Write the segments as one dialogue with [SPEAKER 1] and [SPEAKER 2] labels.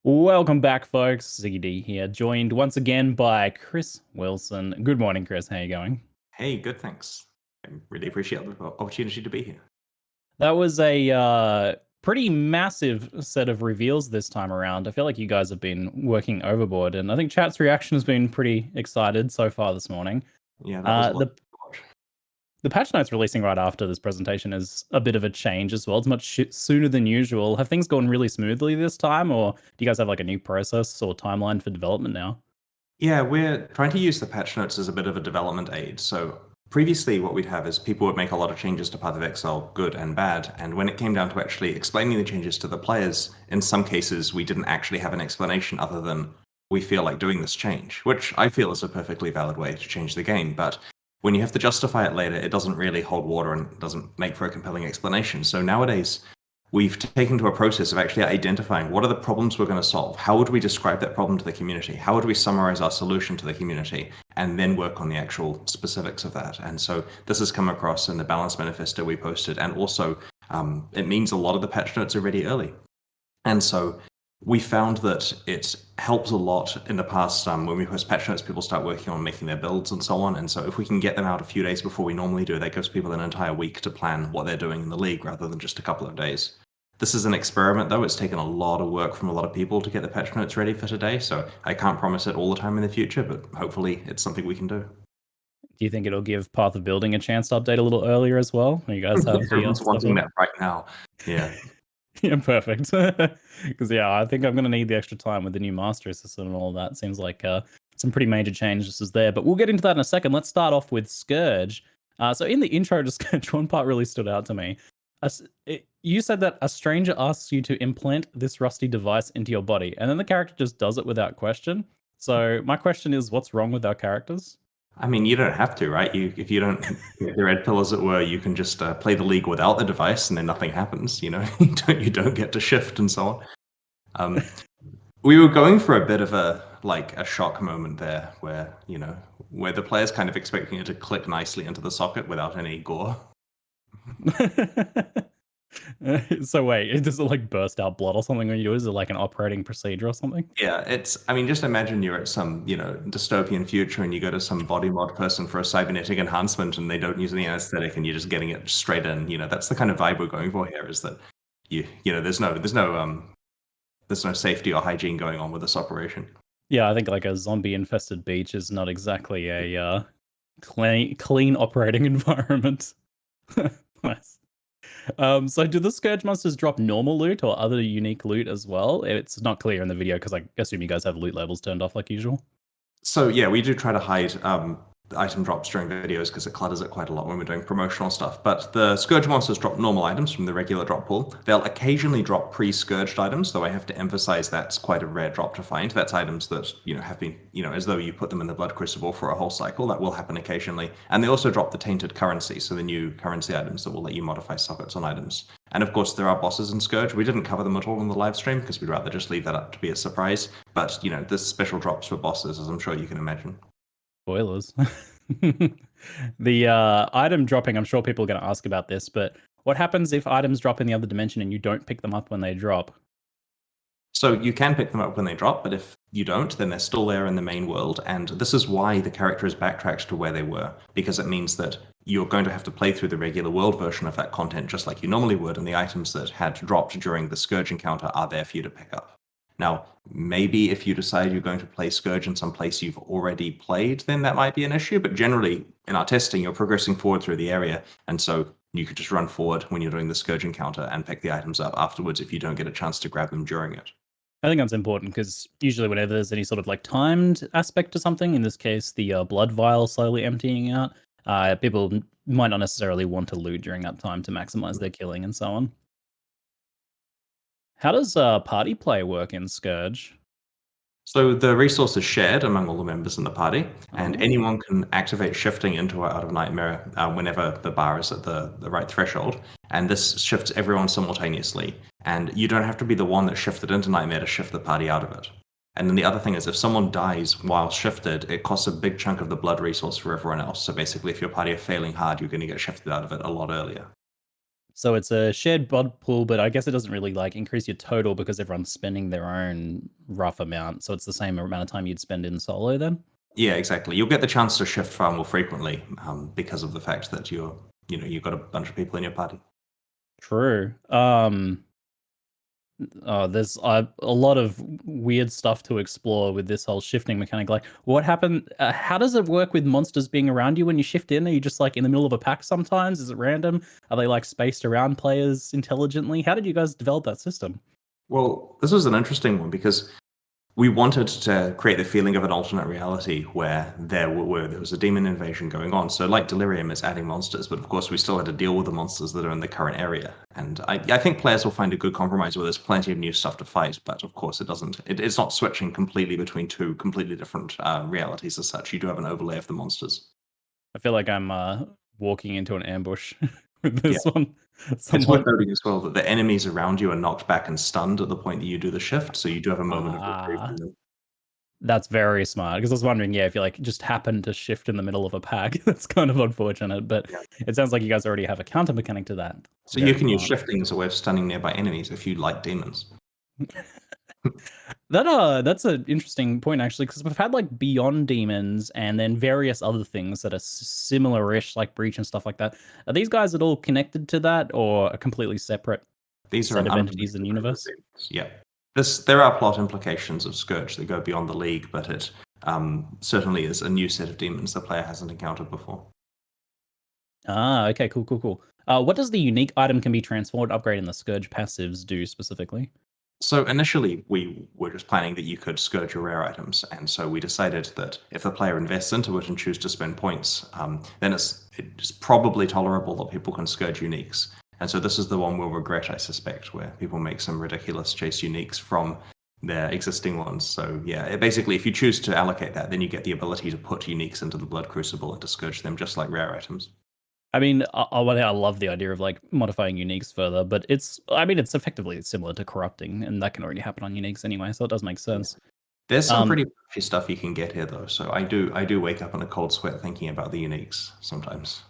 [SPEAKER 1] Welcome back, folks. ZD here, joined once again by Chris Wilson. Good morning, Chris. How are you going?
[SPEAKER 2] Hey, good, thanks. I really appreciate the opportunity to be here.
[SPEAKER 1] That was a pretty massive set of reveals this time around. I feel like you guys have been working overboard, and I think chat's reaction has been pretty excited so far this morning.
[SPEAKER 2] Yeah, that was a lot
[SPEAKER 1] The
[SPEAKER 2] to watch.
[SPEAKER 1] the patch notes releasing right after this presentation is a bit of a change as well. It's much sooner than usual. Have things gone really smoothly this time, or do you guys have like a new process or timeline for development now?
[SPEAKER 2] Yeah, we're trying to use the patch notes as a bit of a development aid. So previously what we'd have is people would make a lot of changes to Path of Exile, good and bad, and when it came down to actually explaining the changes to the players, in some cases we didn't actually have an explanation other than we feel like doing this change, which I feel is a perfectly valid way to change the game, but when you have to justify it later, it doesn't really hold water and doesn't make for a compelling explanation. So nowadays, we've taken to a process of actually identifying what are the problems we're going to solve. How would we describe that problem to the community? How would we summarize our solution to the community? And then work on the actual specifics of that. And so this has come across in the balance manifesto we posted. And also, it means a lot of the patch notes are ready early. And so we found that it helps a lot in the past. When we post patch notes, people start working on making their builds and so on. And so if we can get them out a few days before we normally do, that gives people an entire week to plan what they're doing in the league rather than just a couple of days. This is an experiment, though. It's taken a lot of work from a lot of people to get the patch notes ready for today, so I can't promise it all the time in the future, but hopefully it's something we can do.
[SPEAKER 1] Do you think it'll give Path of Building a chance to update a little earlier as well? You guys have
[SPEAKER 2] Everyone's wanting that right now. Yeah.
[SPEAKER 1] Yeah, perfect. Because I think I'm going to need the extra time with the new mastery system and all of that. Seems like some pretty major changes is there. But we'll get into that in a second. Let's start off with Scourge. So in the intro to Scourge, one part really stood out to me. You said that a stranger asks you to implant this rusty device into your body, and then the character just does it without question. So my question is, what's wrong with our characters?
[SPEAKER 2] I mean, you don't have to, right? If you don't get the red pill, as it were, you can just play the league without the device, and then nothing happens. You know, you don't get to shift and so on. We were going for a bit of a shock moment there, where where the player's kind of expecting it to click nicely into the socket without any gore.
[SPEAKER 1] So wait, does it like burst out blood or something when you do it? Is it like an operating procedure or something?
[SPEAKER 2] Yeah, I mean, just imagine you're at some, dystopian future and you go to some body mod person for a cybernetic enhancement and they don't use any anesthetic and you're just getting it straight in. That's the kind of vibe we're going for here, is that there's no safety or hygiene going on with this operation.
[SPEAKER 1] Yeah, I think like a zombie infested beach is not exactly a clean operating environment. Nice. So do the Scourge monsters drop normal loot or other unique loot as well? It's not clear in the video because I assume you guys have loot levels turned off like usual.
[SPEAKER 2] So yeah, we do try to hide item drops during videos because it clutters it quite a lot when we're doing promotional stuff. But the Scourge monsters drop normal items from the regular drop pool. They'll occasionally drop pre-Scourged items, though I have to emphasize that's quite a rare drop to find. That's items that have been as though you put them in the Blood Crucible for a whole cycle. That will happen occasionally. And they also drop the tainted currency, so the new currency items that will let you modify sockets on items. And of course, there are bosses in Scourge. We didn't cover them at all in the live stream because we'd rather just leave that up to be a surprise. But there's special drops for bosses, as I'm sure you can imagine.
[SPEAKER 1] Spoilers. The item dropping, I'm sure people are going to ask about this, but what happens if items drop in the other dimension and you don't pick them up when they drop?
[SPEAKER 2] So you can pick them up when they drop, but if you don't, then they're still there in the main world. And this is why the character is backtracked to where they were, because it means that you're going to have to play through the regular world version of that content just like you normally would, and the items that had dropped during the Scourge encounter are there for you to pick up. Now, maybe if you decide you're going to play Scourge in some place you've already played, then that might be an issue. But generally, in our testing, you're progressing forward through the area. And so you could just run forward when you're doing the Scourge encounter and pick the items up afterwards if you don't get a chance to grab them during it.
[SPEAKER 1] I think that's important because usually whenever there's any sort of like timed aspect to something, in this case, the blood vial slowly emptying out, people might not necessarily want to loot during that time to maximize their killing and so on. How does party play work in Scourge?
[SPEAKER 2] So the resource is shared among all the members in the party, and anyone can activate shifting into or out of Nightmare whenever the bar is at the right threshold. And this shifts everyone simultaneously. And you don't have to be the one that shifted into Nightmare to shift the party out of it. And then the other thing is, if someone dies while shifted, it costs a big chunk of the blood resource for everyone else. So basically, if your party are failing hard, you're going to get shifted out of it a lot earlier.
[SPEAKER 1] So it's a shared bod pool, but I guess it doesn't really like increase your total because everyone's spending their own rough amount. So it's the same amount of time you'd spend in solo then.
[SPEAKER 2] Yeah, exactly. You'll get the chance to shift far more frequently because of the fact that you've got a bunch of people in your party.
[SPEAKER 1] True. There's a lot of weird stuff to explore with this whole shifting mechanic. Like, what happened? How does it work with monsters being around you when you shift in? Are you just like in the middle of a pack sometimes? Is it random? Are they like spaced around players intelligently? How did you guys develop that system?
[SPEAKER 2] Well, this was an interesting one because we wanted to create the feeling of an alternate reality where there was a demon invasion going on. So, like Delirium is adding monsters, but of course we still had to deal with the monsters that are in the current area. And I think players will find a good compromise where there's plenty of new stuff to fight, but of course it's not switching completely between two completely different realities as such. You do have an overlay of the monsters.
[SPEAKER 1] I feel like I'm walking into an ambush with this
[SPEAKER 2] Yeah.
[SPEAKER 1] one.
[SPEAKER 2] It's worth noting as well that the enemies around you are knocked back and stunned at the point that you do the shift, so you do have a moment of reprieve from them.
[SPEAKER 1] That's very smart because I was wondering, if you like just happen to shift in the middle of a pack, that's kind of unfortunate. But
[SPEAKER 2] Yeah.
[SPEAKER 1] it sounds like you guys already have a counter mechanic to that.
[SPEAKER 2] So
[SPEAKER 1] Very
[SPEAKER 2] you can use
[SPEAKER 1] smart.
[SPEAKER 2] shifting as a way of stunning nearby enemies if you like demons.
[SPEAKER 1] That's an interesting point actually, because we've had like Beyond Demons and then various other things that are similar-ish, like Breach and stuff like that. Are these guys at all connected to that, or a completely separate
[SPEAKER 2] These are
[SPEAKER 1] set
[SPEAKER 2] an
[SPEAKER 1] of entities in the
[SPEAKER 2] unrelated
[SPEAKER 1] universe?
[SPEAKER 2] demons. Yeah. There are plot implications of Scourge that go beyond the League, but it certainly is a new set of demons the player hasn't encountered before.
[SPEAKER 1] Okay, cool. What does the unique item can be transformed, upgrade in the Scourge passives do specifically?
[SPEAKER 2] So initially, we were just planning that you could scourge your rare items, and so we decided that if the player invests into it and choose to spend points, then it's probably tolerable that people can scourge uniques. And so this is the one we'll regret, I suspect, where people make some ridiculous chase uniques from their existing ones. So yeah, basically, if you choose to allocate that, then you get the ability to put uniques into the Blood Crucible and to scourge them just like rare items.
[SPEAKER 1] I mean, I love the idea of like modifying uniques further, but it's effectively similar to corrupting, and that can already happen on uniques anyway, so it does make sense.
[SPEAKER 2] There's some pretty pushy stuff you can get here, though. So I do wake up in a cold sweat thinking about the uniques sometimes.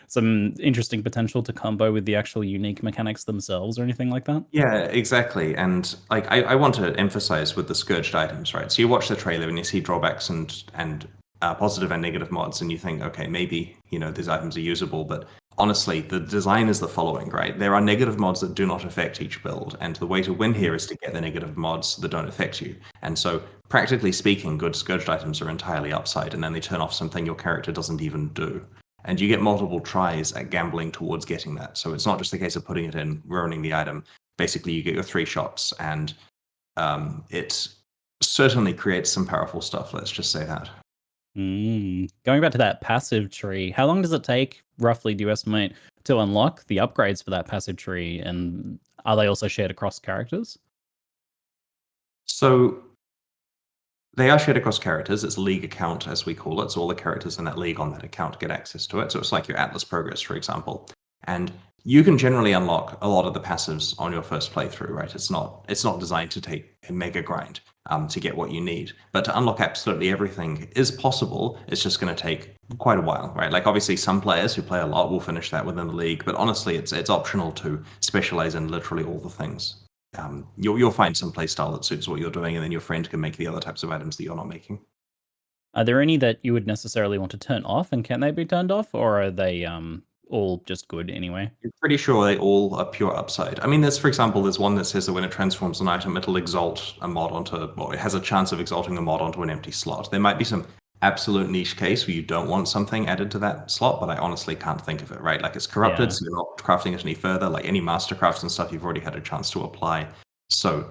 [SPEAKER 1] Some interesting potential to combo with the actual unique mechanics themselves or anything like that.
[SPEAKER 2] Yeah, exactly. And like I want to emphasize with the scourged items, right? So you watch the trailer and you see drawbacks and positive and negative mods, and you think, okay, maybe these items are usable, but honestly, the design is the following, right? There are negative mods that do not affect each build, and the way to win here is to get the negative mods that don't affect you. And so, practically speaking, good scourged items are entirely upside, and then they turn off something your character doesn't even do. And you get multiple tries at gambling towards getting that. So it's not just a case of putting it in, ruining the item. Basically, you get your 3 shots, and it certainly creates some powerful stuff, let's just say that.
[SPEAKER 1] Going back to that passive tree, how long does it take, roughly, do you estimate, to unlock the upgrades for that passive tree? And are they also shared across characters?
[SPEAKER 2] So they are shared across characters. It's a league account, as we call it. So all the characters in that league on that account get access to it. So it's like your Atlas progress, for example. And you can generally unlock a lot of the passives on your first playthrough, right? It's not designed to take a mega grind to get what you need. But to unlock absolutely everything is possible. It's just going to take quite a while, right? Like obviously some players who play a lot will finish that within the league, but honestly, it's optional to specialize in literally all the things. You'll find some playstyle that suits what you're doing, and then your friend can make the other types of items that you're not making.
[SPEAKER 1] Are there any that you would necessarily want to turn off, and can they be turned off, or are they all just good anyway?
[SPEAKER 2] You're pretty sure they all are pure upside. I mean, for example, there's one that says that when it transforms an item, it'll exalt a mod it has a chance of exalting the mod onto an empty slot. There might be some absolute niche case where you don't want something added to that slot, but I honestly can't think of it, right? Like it's corrupted, so you're not crafting it any further. Like any mastercrafts and stuff, you've already had a chance to apply. So,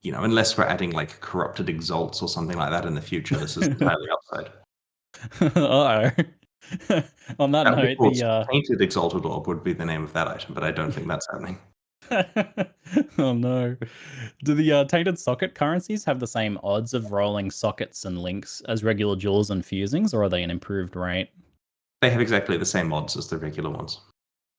[SPEAKER 2] unless we're adding like corrupted exalts or something like that in the future, this is entirely upside.
[SPEAKER 1] Uh-oh. On that note, the
[SPEAKER 2] Painted exalted orb would be the name of that item, but I don't think that's happening.
[SPEAKER 1] Oh no. Do the tainted socket currencies have the same odds of rolling sockets and links as regular jewels and fusings, or are they an improved rate?
[SPEAKER 2] They have exactly the same odds as the regular ones.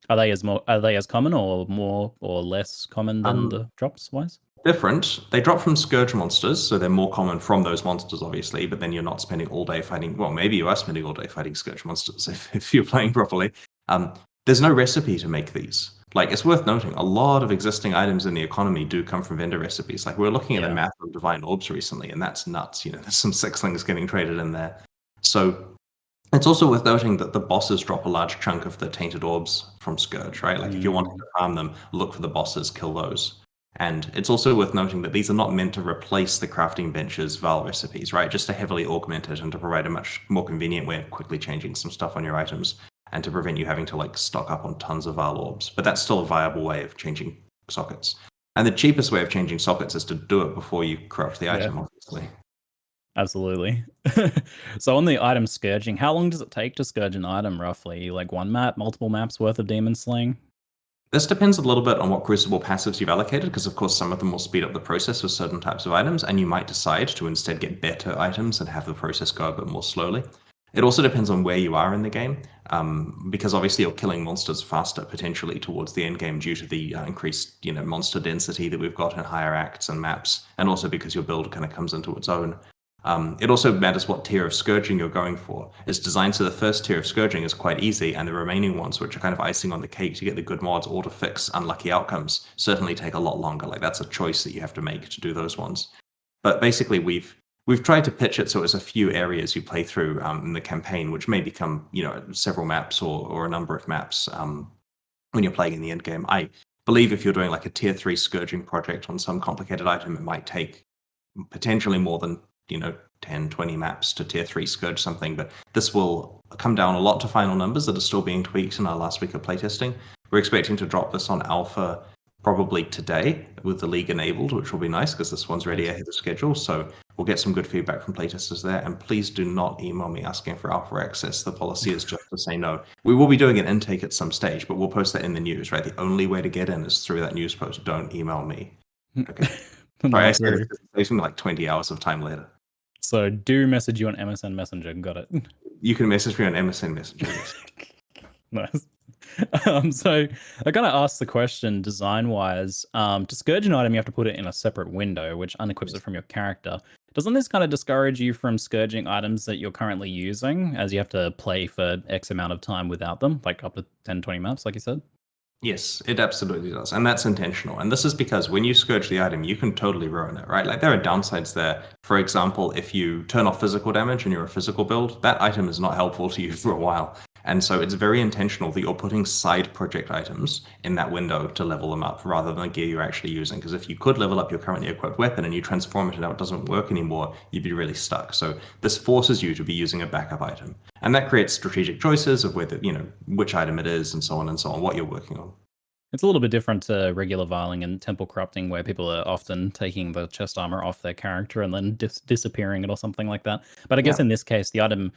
[SPEAKER 1] Are they as common or more or less common than the drops wise?
[SPEAKER 2] Different. They drop from Scourge monsters, so they're more common from those monsters, obviously, but then you're not spending all day fighting. Well, maybe you are spending all day fighting Scourge monsters if you're playing properly. There's no recipe to make these. Like, it's worth noting, a lot of existing items in the economy do come from vendor recipes. Like, we were looking at the
[SPEAKER 1] Yeah.
[SPEAKER 2] math of divine orbs recently, and that's nuts. There's some sixlings getting traded in there. So it's also worth noting that the bosses drop a large chunk of the tainted orbs from Scourge, right? Like, if you're wanting to farm them, look for the bosses, kill those. And it's also worth noting that these are not meant to replace the crafting bench's Val recipes, right? Just to heavily augment it and to provide a much more convenient way of quickly changing some stuff on your items and to prevent you having to like stock up on tons of Val orbs. But that's still a viable way of changing sockets. And the cheapest way of changing sockets is to do it before you corrupt the item, obviously.
[SPEAKER 1] Absolutely. So on the item scourging, how long does it take to scourge an item roughly? Like one map, multiple maps worth of demon slaying?
[SPEAKER 2] This depends a little bit on what Crucible passives you've allocated, because of course some of them will speed up the process with certain types of items, and you might decide to instead get better items and have the process go a bit more slowly. It also depends on where you are in the game, because obviously you're killing monsters faster potentially towards the end game due to the increased monster density that we've got in higher acts and maps, and also because your build kind of comes into its own. It also matters what tier of scourging you're going for. It's designed so the first tier of scourging is quite easy, and the remaining ones, which are kind of icing on the cake to get the good mods or to fix unlucky outcomes, certainly take a lot longer. Like, that's a choice that you have to make to do those ones. But basically, we've tried to pitch it so it's a few areas you play through in the campaign, which may become several maps or a number of maps when you're playing in the end game. I believe if you're doing like a tier 3 scourging project on some complicated item, it might take potentially more than 10, 20 maps to tier 3 scourge something, but this will come down a lot to final numbers that are still being tweaked in our last week of playtesting. We're expecting to drop this on alpha probably today with the league enabled, which will be nice because this one's ready ahead of schedule. So we'll get some good feedback from playtesters there. And please do not email me asking for alpha access. The policy is just to say no. We will be doing an intake at some stage, but we'll post that in the news, right? The only way to get in is through that news post. Don't email me. Okay. Sorry, I said it saves me like 20 hours of time later.
[SPEAKER 1] So do message you on MSN Messenger. Got it.
[SPEAKER 2] You can message me on MSN Messenger.
[SPEAKER 1] Nice. So I kind of asked the question design-wise. To scourge an item, you have to put it in a separate window, which unequips it from your character. Doesn't this kind of discourage you from scourging items that you're currently using, as you have to play for X amount of time without them, like up to 10, 20 maps, like you said?
[SPEAKER 2] Yes, it absolutely does. And that's intentional. And this is because when you scourge the item, you can totally ruin it, right? Like, there are downsides there. For example, if you turn off physical damage and you're a physical build, that item is not helpful to you for a while. And so it's very intentional that you're putting side project items in that window to level them up rather than the gear you're actually using. Because if you could level up your currently equipped weapon and you transform it and now it doesn't work anymore, you'd be really stuck. So this forces you to be using a backup item. And that creates strategic choices of whether, which item it is and so on, what you're working on.
[SPEAKER 1] It's a little bit different to regular viling and temple corrupting, where people are often taking the chest armor off their character and then disappearing it or something like that. But I guess in this case, the item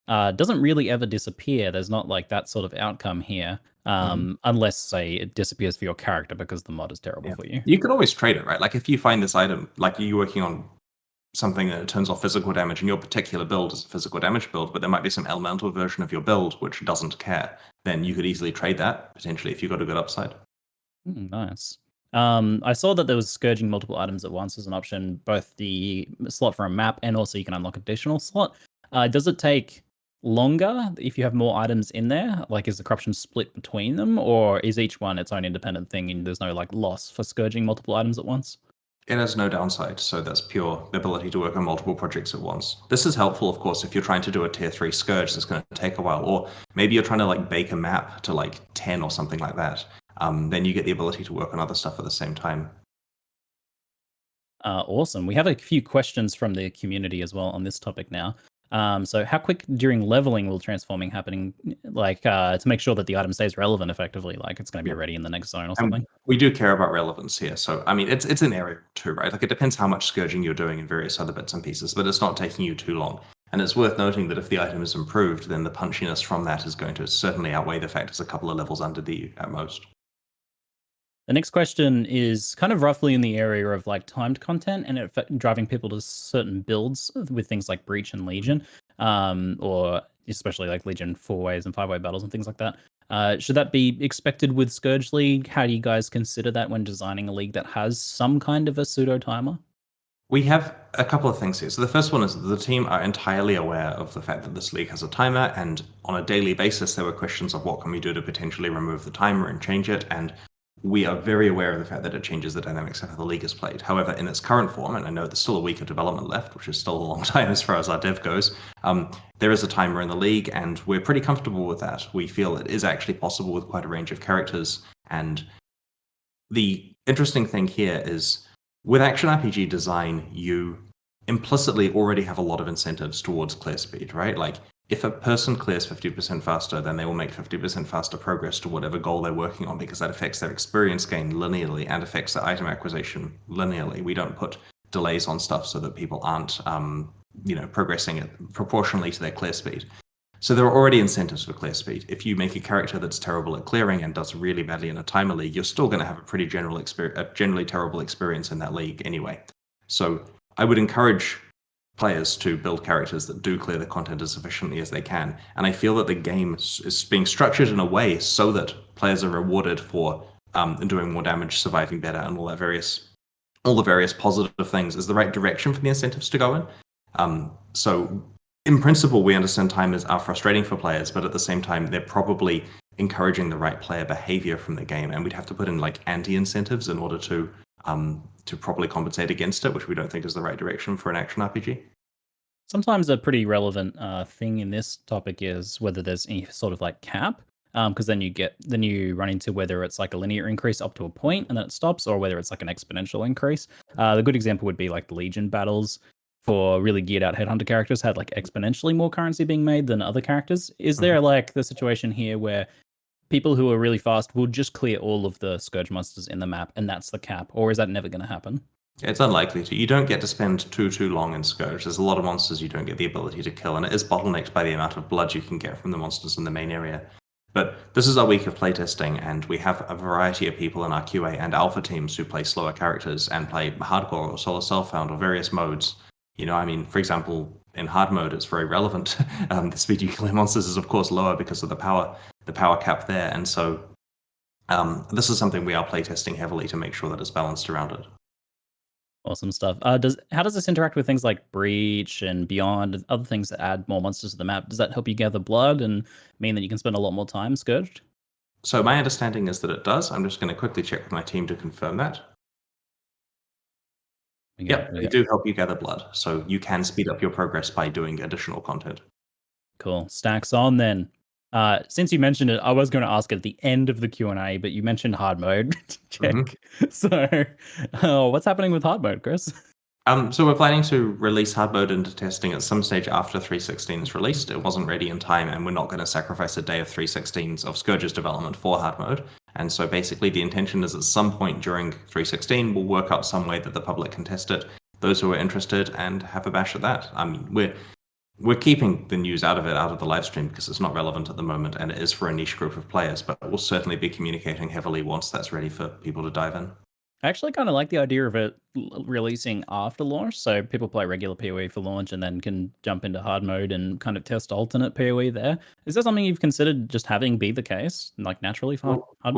[SPEAKER 1] doesn't really ever disappear. There's not like that sort of outcome here, unless, say, it disappears for your character because the mod is terrible for you.
[SPEAKER 2] You can always trade it, right? Like, if you find this item, like you're working on something that turns off physical damage and your particular build is a physical damage build, but there might be some elemental version of your build which doesn't care, then you could easily trade that, potentially, if you got a good upside.
[SPEAKER 1] Nice. I saw that there was scourging multiple items at once as an option, both the slot for a map and also you can unlock additional slot. Does it take longer if you have more items in there? Like, is the corruption split between them, or is each one its own independent thing and there's no like loss for scourging multiple items at once?
[SPEAKER 2] It has no downside, so that's pure ability to work on multiple projects at once. This is helpful, of course, if you're trying to do a tier 3 Scourge that's going to take a while, or maybe you're trying to like bake a map to like 10 or something like that. Then you get the ability to work on other stuff at the same time.
[SPEAKER 1] Awesome. We have a few questions from the community as well on this topic now. So how quick during leveling will transforming happening, like to make sure that the item stays relevant effectively, like it's going to be ready in the next zone or something?
[SPEAKER 2] We do care about relevance here. So, I mean, it's an area too, right? Like, it depends how much scourging you're doing in various other bits and pieces, but it's not taking you too long. And it's worth noting that if the item is improved, then the punchiness from that is going to certainly outweigh the fact it's a couple of levels under D at most.
[SPEAKER 1] The next question is kind of roughly in the area of like timed content and it driving people to certain builds with things like Breach and Legion, or especially like Legion 4-ways and 5-way battles and things like that. Should that be expected with Scourge League? How do you guys consider that when designing a league that has some kind of a pseudo timer?
[SPEAKER 2] We have a couple of things here. So the first one is that the team are entirely aware of the fact that this league has a timer, and on a daily basis there were questions of what can we do to potentially remove the timer and change it, and we are very aware of the fact that it changes the dynamics of how the league is played. However, in its current form, and I know there's still a week of development left, which is still a long time as far as our dev goes, there is a timer in the league, and we're pretty comfortable with that. We feel it is actually possible with quite a range of characters, and the interesting thing here is with action RPG design, you implicitly already have a lot of incentives towards clear speed, right? Like if a person clears 50% faster, then they will make 50% faster progress to whatever goal they're working on, because that affects their experience gain linearly and affects their item acquisition linearly. We don't put delays on stuff so that people aren't, progressing it proportionally to their clear speed. So there are already incentives for clear speed. If you make a character that's terrible at clearing and does really badly in a timer league, you're still going to have a generally terrible experience in that league anyway. So I would encourage players to build characters that do clear the content as efficiently as they can. And I feel that the game is being structured in a way so that players are rewarded for doing more damage, surviving better, and all the various positive things is the right direction for the incentives to go in. So in principle, we understand timers are frustrating for players, but at the same time, they're probably encouraging the right player behavior from the game, and we'd have to put in like anti-incentives in order to properly compensate against it, which we don't think is the right direction for an action RPG.
[SPEAKER 1] Sometimes a pretty relevant thing in this topic is whether there's any sort of like cap, because then you run into whether it's like a linear increase up to a point and then it stops, or whether it's like an exponential increase. The good example would be like the Legion battles for really geared out headhunter characters had like exponentially more currency being made than other characters. Is there like the situation here where people who are really fast will just clear all of the Scourge monsters in the map and that's the cap, or is that never going to happen?
[SPEAKER 2] It's unlikely to. You don't get to spend too long in Scourge. There's a lot of monsters you don't get the ability to kill, and it is bottlenecked by the amount of blood you can get from the monsters in the main area. But this is our week of playtesting, and we have a variety of people in our QA and alpha teams who play slower characters and play hardcore or solo self-found or various modes. For example, in hard mode, it's very relevant. The speed you kill monsters is, of course, lower because of the power cap there. And so this is something we are playtesting heavily to make sure that it's balanced around it.
[SPEAKER 1] Awesome stuff. How does this interact with things like Breach and Beyond and other things that add more monsters to the map? Does that help you gather blood and mean that you can spend a lot more time Scourged?
[SPEAKER 2] So my understanding is that it does. I'm just going to quickly check with my team to confirm that. They do help you gather blood, so you can speed up your progress by doing additional content.
[SPEAKER 1] Cool. Stacks on then. Since you mentioned it, I was going to ask at the end of the Q&A, but you mentioned hard mode. Check. So what's happening with hard mode, Chris?
[SPEAKER 2] So we're planning to release hard mode into testing at some stage after 3.16 is released. It wasn't ready in time, and we're not going to sacrifice a day of 3.16s of Scourge's development for hard mode. And so basically the intention is at some point during 3.16, we'll work out some way that the public can test it, those who are interested, and have a bash at that. I mean, we're keeping the news out of the live stream because it's not relevant at the moment, and it is for a niche group of players, but we'll certainly be communicating heavily once that's ready for people to dive in.
[SPEAKER 1] I actually kind of like the idea of it releasing after launch, so people play regular PoE for launch and then can jump into hard mode and kind of test alternate PoE there. Is that something you've considered just having be the case, like naturally for hard mode?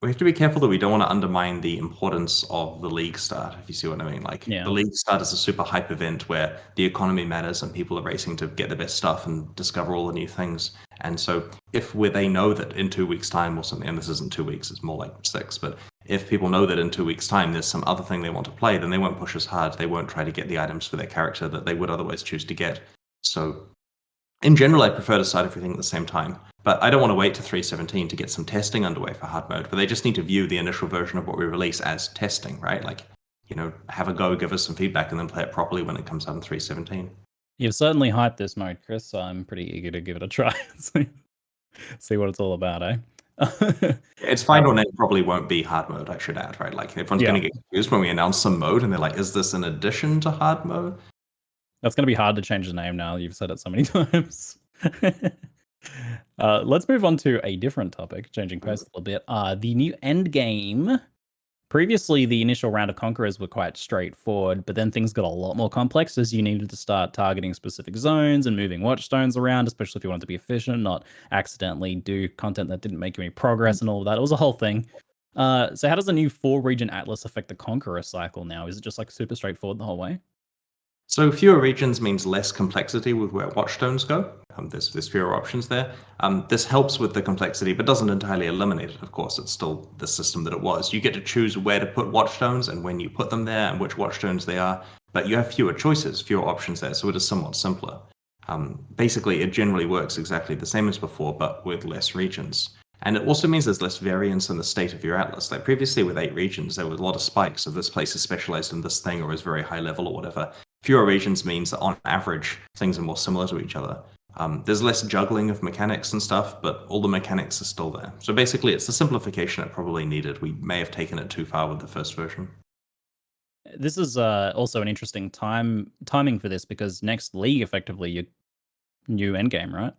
[SPEAKER 2] We have to be careful that we don't want to undermine the importance of the league start, if you see what I mean. The league start is a super hype event where the economy matters and people are racing to get the best stuff and discover all the new things. And so if they know that in 2 weeks' time or something, and this isn't 2 weeks, it's more like 6, but if people know that in 2 weeks' time there's some other thing they want to play, then they won't push as hard. They won't try to get the items for their character that they would otherwise choose to get. So in general, I prefer to start everything at the same time. But I don't want to wait to 3.17 to get some testing underway for hard mode, but they just need to view the initial version of what we release as testing, right? Have a go, give us some feedback, and then play it properly when it comes out in 3.17.
[SPEAKER 1] You've certainly hyped this mode, Chris, so I'm pretty eager to give it a try and see what it's all about, eh?
[SPEAKER 2] Its final name probably won't be hard mode, I should add, right? Everyone's going to get confused when we announce some mode, and they're like, is this in addition to hard mode?
[SPEAKER 1] That's going to be hard to change the name now. You've said it so many times. Let's move on to a different topic, changing pace a little bit. The new Endgame. Previously, the initial round of Conquerors were quite straightforward, but then things got a lot more complex as you needed to start targeting specific zones and moving watchstones around, especially if you wanted to be efficient, not accidentally do content that didn't make you any progress and all of that. It was a whole thing. So how does the new 4-region atlas affect the Conqueror cycle now? Is it just like super straightforward the whole way?
[SPEAKER 2] So fewer regions means less complexity with where watchstones go. There's fewer options there. This helps with the complexity, but doesn't entirely eliminate it. Of course, it's still the system that it was. You get to choose where to put watchstones and when you put them there and which watchstones they are, but you have fewer choices, fewer options there, so it is somewhat simpler. Basically, it generally works exactly the same as before, but with less regions. And it also means there's less variance in the state of your atlas. Like previously with 8 regions, there was a lot of spikes. So this place is specialized in this thing or is very high level or whatever. Fewer regions means that on average, things are more similar to each other. There's less juggling of mechanics and stuff, but all the mechanics are still there. So basically, it's the simplification it probably needed. We may have taken it too far with the first version.
[SPEAKER 1] This is also an interesting timing for this because next league, effectively, your new endgame, right?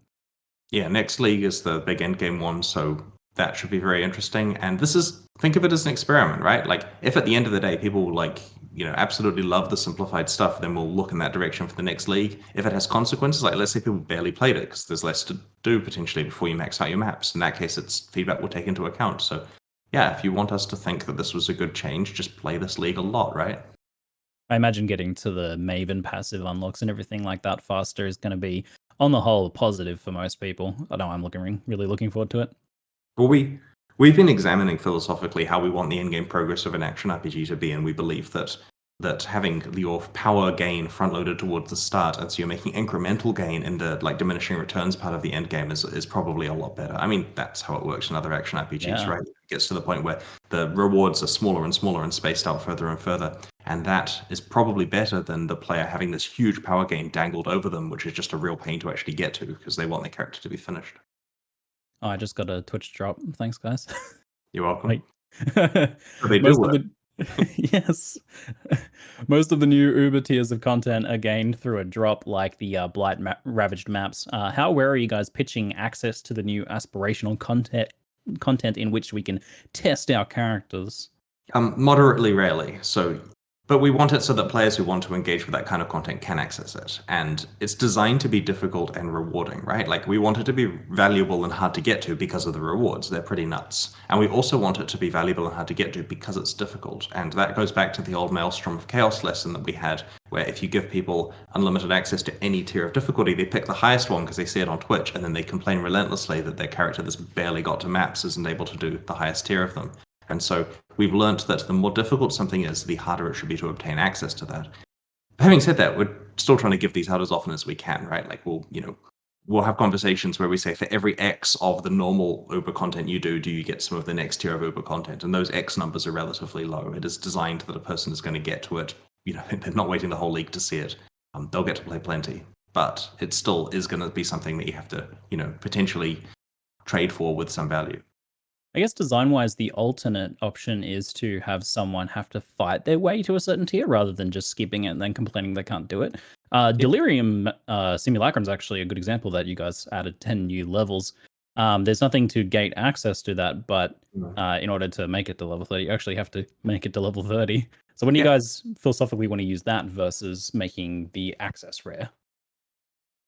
[SPEAKER 2] Yeah, next league is the big endgame one, so that should be very interesting. And this is, think of it as an experiment, right? Like, if at the end of the day people like, absolutely love the simplified stuff, then we'll look in that direction for the next league. If it has consequences, like let's say people barely played it because there's less to do potentially before you max out your maps. In that case, it's feedback we'll take into account. So yeah, if you want us to think that this was a good change, just play this league a lot, right?
[SPEAKER 1] I imagine getting to the Maven passive unlocks and everything like that faster is going to be, on the whole, positive for most people. I know I'm really looking forward to it.
[SPEAKER 2] Well, we've been examining philosophically how we want the in-game progress of an action RPG to be, and we believe that having your power gain front-loaded towards the start, and so you're making incremental gain in the like diminishing returns part of the end game is probably a lot better. I mean, that's how it works in other action RPGs,
[SPEAKER 1] Yeah.
[SPEAKER 2] right? It gets to the point where the rewards are smaller and smaller and spaced out further and further, and that is probably better than the player having this huge power gain dangled over them, which is just a real pain to actually get to because they want their character to be finished.
[SPEAKER 1] Oh, I just got a Twitch drop. Thanks, guys.
[SPEAKER 2] You're welcome.
[SPEAKER 1] Wait.
[SPEAKER 2] So they do
[SPEAKER 1] Most
[SPEAKER 2] work.
[SPEAKER 1] of the yes, most of the new Uber tiers of content are gained through a drop, like the Blight ravaged maps. How aware are you guys pitching access to the new aspirational content in which we can test our characters?
[SPEAKER 2] Moderately rarely. But we want it so that players who want to engage with that kind of content can access it. And it's designed to be difficult and rewarding, right? Like we want it to be valuable and hard to get to because of the rewards. They're pretty nuts. And we also want it to be valuable and hard to get to because it's difficult. And that goes back to the old Maelstrom of Chaos lesson that we had, where if you give people unlimited access to any tier of difficulty, they pick the highest one because they see it on Twitch, and then they complain relentlessly that their character that's barely got to maps isn't able to do the highest tier of them. And so we've learned that the more difficult something is, the harder it should be to obtain access to that. Having said that, we're still trying to give these out as often as we can, right? Like we'll have conversations where we say for every X of the normal Uber content you do you get some of the next tier of Uber content? And those X numbers are relatively low. It is designed that a person is going to get to it. They're not waiting the whole league to see it. They'll get to play plenty, but it still is going to be something that you have to, potentially trade for with some value.
[SPEAKER 1] I guess design-wise, the alternate option is to have someone have to fight their way to a certain tier rather than just skipping it and then complaining they can't do it. Delirium Simulacrum is actually a good example that you guys added 10 new levels. There's nothing to gate access to that, but in order to make it to level 30, you actually have to make it to level 30. So when you guys philosophically want to use that versus making the access rare?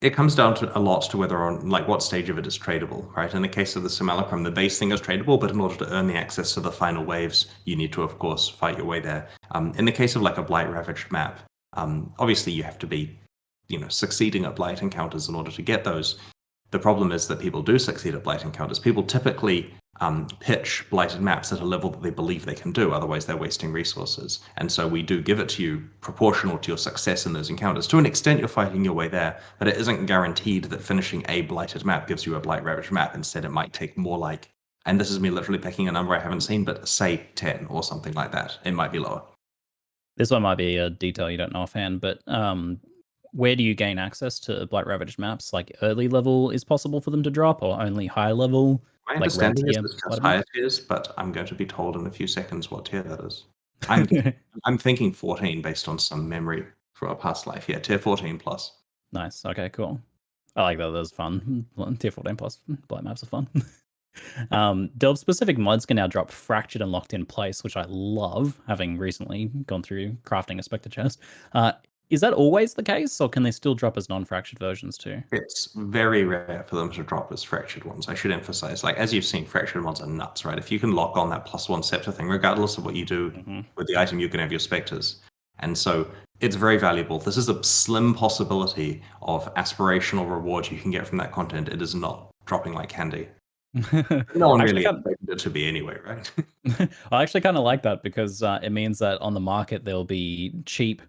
[SPEAKER 2] It comes down to a lot to whether on like what stage of it is tradable, right? In the case of the Simulacrum, the base thing is tradable, but in order to earn the access to the final waves, you need to, of course, fight your way there. In the case of like a Blight ravaged map, obviously you have to be, succeeding at Blight encounters in order to get those. The problem is that people do succeed at Blight encounters. People typically pitch blighted maps at a level that they believe they can do, otherwise they're wasting resources. And so we do give it to you proportional to your success in those encounters. To an extent, you're fighting your way there, but it isn't guaranteed that finishing a blighted map gives you a blight ravaged map. Instead, it might take more like, and this is me literally picking a number I haven't seen, but say 10 or something like that. It might be lower.
[SPEAKER 1] This one might be a detail you don't know offhand, but where do you gain access to Blight Ravaged maps? Like early level is possible for them to drop, or only high level?
[SPEAKER 2] My understanding is it's just higher tiers, but I'm going to be told in a few seconds what tier that is. I'm thinking 14 based on some memory from a past life. Yeah, tier 14 plus.
[SPEAKER 1] Nice. Okay, cool. I like that. That's fun. Tier 14 plus Blight maps are fun. Delve specific mods can now drop fractured and locked in place, which I love, having recently gone through crafting a Spectre chest. Is that always the case, or can they still drop as non-fractured versions too?
[SPEAKER 2] It's very rare for them to drop as fractured ones. I should emphasize, like, as you've seen, fractured ones are nuts, right? If you can lock on that +1 scepter thing, regardless of what you do with the item, you can have your specters. And so it's very valuable. This is a slim possibility of aspirational reward you can get from that content. It is not dropping like candy. No one really expected it to be anyway, right?
[SPEAKER 1] I actually kind of like that because it means that on the market there'll be cheap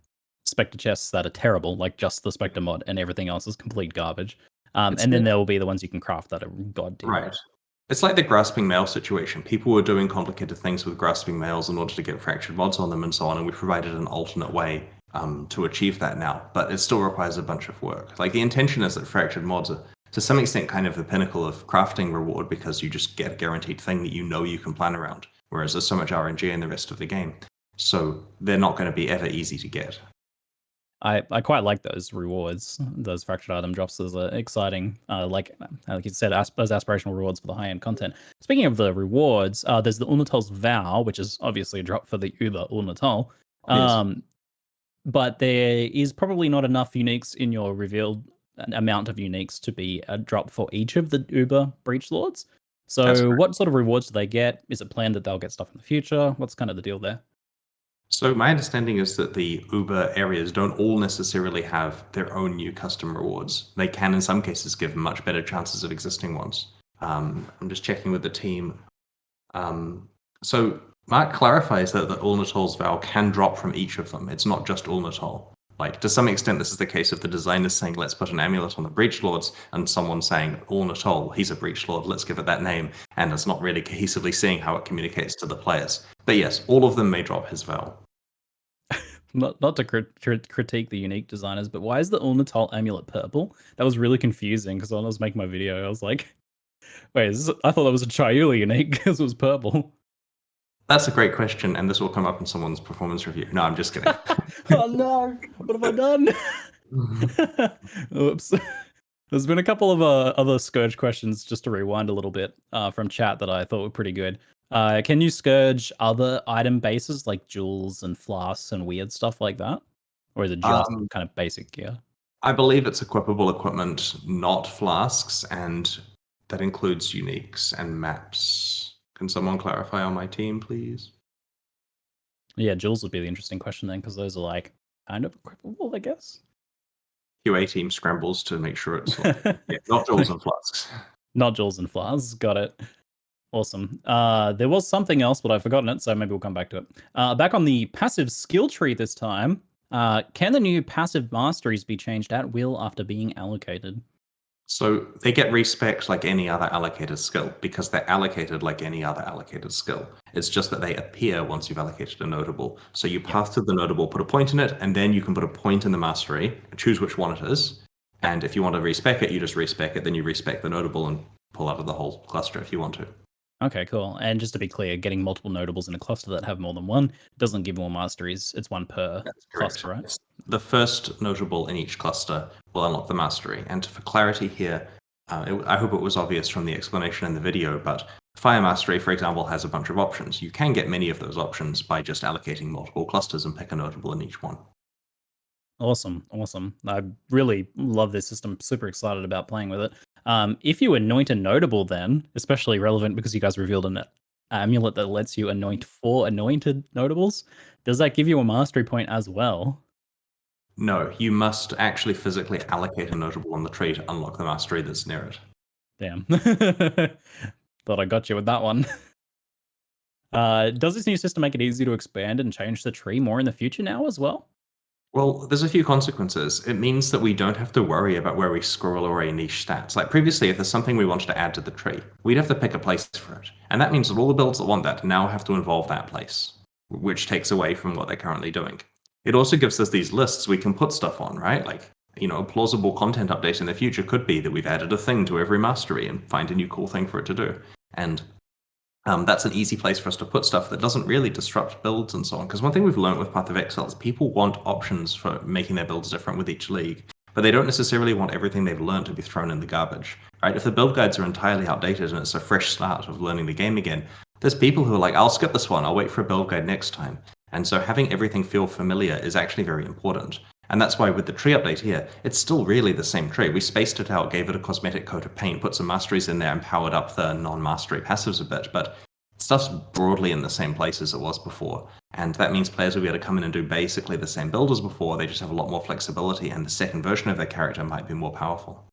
[SPEAKER 1] Spectre chests that are terrible, like just the Spectre mod, and everything else is complete garbage. And then there will be the ones you can craft that are god tier.
[SPEAKER 2] Right. It's like the grasping mail situation. People were doing complicated things with grasping mails in order to get fractured mods on them and so on, and we provided an alternate way to achieve that now. But it still requires a bunch of work. Like, the intention is that fractured mods are, to some extent, kind of the pinnacle of crafting reward because you just get a guaranteed thing that you know you can plan around, whereas there's so much RNG in the rest of the game. So they're not going to be ever easy to get.
[SPEAKER 1] I quite like those rewards, those fractured item drops as exciting, like you said, as aspirational rewards for the high-end content. Speaking of the rewards, there's the Ulnatal's Vow, which is obviously a drop for the Uber Ulnatal.
[SPEAKER 2] Yes.
[SPEAKER 1] But there is probably not enough uniques in your revealed amount of uniques to be a drop for each of the Uber Breach Lords. So what sort of rewards do they get? Is it planned that they'll get stuff in the future? What's kind of the deal there?
[SPEAKER 2] So my understanding is that the Uber areas don't all necessarily have their own new custom rewards. They can, in some cases, give much better chances of existing ones. I'm just checking with the team. So Mark clarifies that the Ulnatal's Vow can drop from each of them. It's not just Ulnatal. Like, to some extent, this is the case of the designers saying, let's put an amulet on the Breach Lords, and someone saying, Ulnatal, he's a Breach Lord, let's give it that name. And it's not really cohesively seeing how it communicates to the players. But yes, all of them may drop his Vow.
[SPEAKER 1] Not to critique the unique designers, but why is the Ulnatal amulet purple? That was really confusing because when I was making my video, I was like, wait, I thought that was a Triula unique because it was purple.
[SPEAKER 2] That's a great question, and this will come up in someone's performance review. No, I'm just kidding.
[SPEAKER 1] Oh no, what have I done? Oops. There's been a couple of other Scourge questions, just to rewind a little bit, from chat that I thought were pretty good. Can you Scourge other item bases like jewels and flasks and weird stuff like that? Or is it just kind of basic gear?
[SPEAKER 2] I believe it's equipable equipment, not flasks, and that includes uniques and maps. Can someone clarify on my team, please?
[SPEAKER 1] Yeah, jewels would be the interesting question then, because those are like kind of equipable, I guess.
[SPEAKER 2] QA team scrambles to make sure it's like, not jewels and flasks.
[SPEAKER 1] Not jewels and flasks, got it. Awesome. There was something else, but I've forgotten it, so maybe we'll come back to it. Back on the passive skill tree this time, can the new passive masteries be changed at will after being allocated?
[SPEAKER 2] So they get respec like any other allocated skill because they're allocated like any other allocated skill. It's just that they appear once you've allocated a notable. So you path to the notable, put a point in it, and then you can put a point in the mastery, choose which one it is. And if you want to respec it, you just respec it, then you respec the notable and pull out of the whole cluster if you want to.
[SPEAKER 1] Okay, cool. And just to be clear, getting multiple notables in a cluster that have more than one doesn't give more masteries. It's one per cluster, right?
[SPEAKER 2] Yes. The first notable in each cluster will unlock the mastery. And for clarity here, I hope it was obvious from the explanation in the video, but Fire Mastery, for example, has a bunch of options. You can get many of those options by just allocating multiple clusters and pick a notable in each one.
[SPEAKER 1] Awesome. I really love this system. Super excited about playing with it. If you anoint a notable, then, especially relevant because you guys revealed an amulet that lets you anoint 4 anointed notables, does that give you a mastery point as well?
[SPEAKER 2] No, you must actually physically allocate a notable on the tree to unlock the mastery that's near it.
[SPEAKER 1] Damn. Thought I got you with that one. Does this new system make it easy to expand and change the tree more in the future now as well?
[SPEAKER 2] Well, there's a few consequences. It means that we don't have to worry about where we scroll away niche stats. Like previously, if there's something we wanted to add to the tree, we'd have to pick a place for it. And that means that all the builds that want that now have to involve that place, which takes away from what they're currently doing. It also gives us these lists we can put stuff on, right? Like, a plausible content update in the future could be that we've added a thing to every mastery and find a new cool thing for it to do. And that's an easy place for us to put stuff that doesn't really disrupt builds and so on. Because one thing we've learned with Path of Exile is people want options for making their builds different with each league, but they don't necessarily want everything they've learned to be thrown in the garbage. Right? If the build guides are entirely outdated and it's a fresh start of learning the game again, there's people who are like, I'll skip this one, I'll wait for a build guide next time. And so having everything feel familiar is actually very important. And that's why with the tree update here, it's still really the same tree. We spaced it out, gave it a cosmetic coat of paint, put some masteries in there, and powered up the non-mastery passives a bit, but stuff's broadly in the same place as it was before. And that means players will be able to come in and do basically the same build as before, they just have a lot more flexibility, and the second version of their character might be more powerful.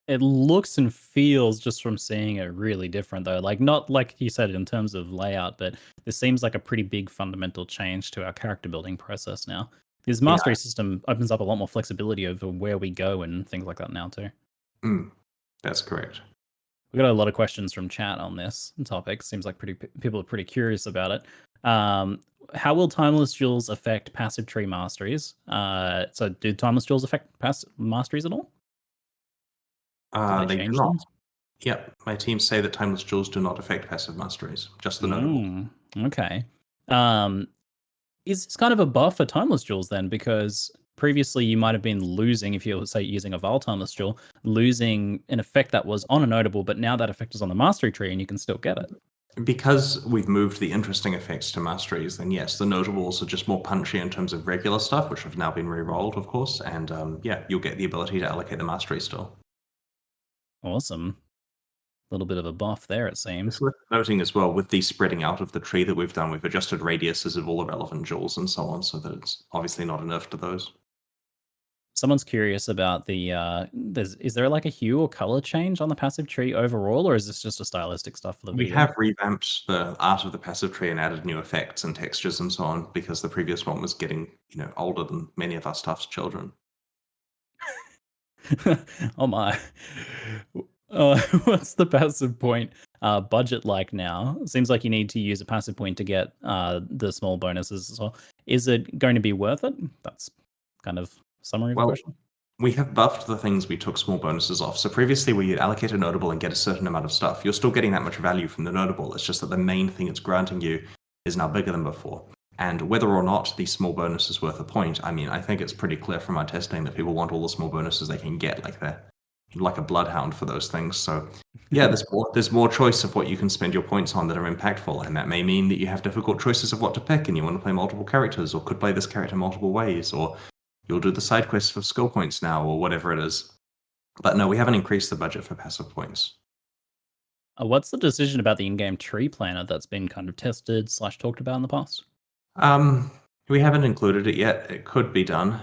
[SPEAKER 1] It looks and feels, just from seeing it, really different though. Like, not like you said in terms of layout, but this seems like a pretty big fundamental change to our character building process now. This mastery system opens up a lot more flexibility over where we go and things like that now too.
[SPEAKER 2] That's correct.
[SPEAKER 1] We got a lot of questions from chat on this topic. Seems like people are pretty curious about it. How will timeless jewels affect passive tree masteries? So do timeless jewels affect masteries at all?
[SPEAKER 2] They do not. Yep, my teams say that timeless jewels do not affect passive masteries, just the notable.
[SPEAKER 1] Okay. Is this kind of a buff for timeless jewels then? Because previously you might have been losing, if you're, say, using a Vile timeless jewel, losing an effect that was on a notable, but now that effect is on the mastery tree and you can still get it.
[SPEAKER 2] Because we've moved the interesting effects to masteries, then yes, the notables are just more punchy in terms of regular stuff, which have now been re-rolled, of course, and yeah, you'll get the ability to allocate the mastery still.
[SPEAKER 1] Awesome. A little bit of a buff there, it seems.
[SPEAKER 2] It's worth noting as well, with the spreading out of the tree that we've done, we've adjusted radiuses of all the relevant jewels and so on, so that it's obviously not a nerf to those.
[SPEAKER 1] Someone's curious about the, is there like a hue or color change on the passive tree overall, or is this just a stylistic stuff for the video?
[SPEAKER 2] We have revamped the art of the passive tree and added new effects and textures and so on, because the previous one was getting, older than many of our stuff's children.
[SPEAKER 1] Oh my. What's the passive point budget like now? Seems like you need to use a passive point to get the small bonuses as well. Is it going to be worth it? That's kind of summary of the question.
[SPEAKER 2] We have buffed the things we took small bonuses off. So previously where you'd allocate a notable and get a certain amount of stuff, you're still getting that much value from the notable. It's just that the main thing it's granting you is now bigger than before. And whether or not the small bonus is worth a point, I mean, I think it's pretty clear from our testing that people want all the small bonuses they can get, like they're like a bloodhound for those things. So yeah, there's more choice of what you can spend your points on that are impactful, and that may mean that you have difficult choices of what to pick and you want to play multiple characters, or could play this character multiple ways, or you'll do the side quests for skill points now, or whatever it is. But no, we haven't increased the budget for passive points.
[SPEAKER 1] What's the decision about the in-game tree planner that's been kind of tested / talked about in the past?
[SPEAKER 2] We haven't included it yet. It could be done.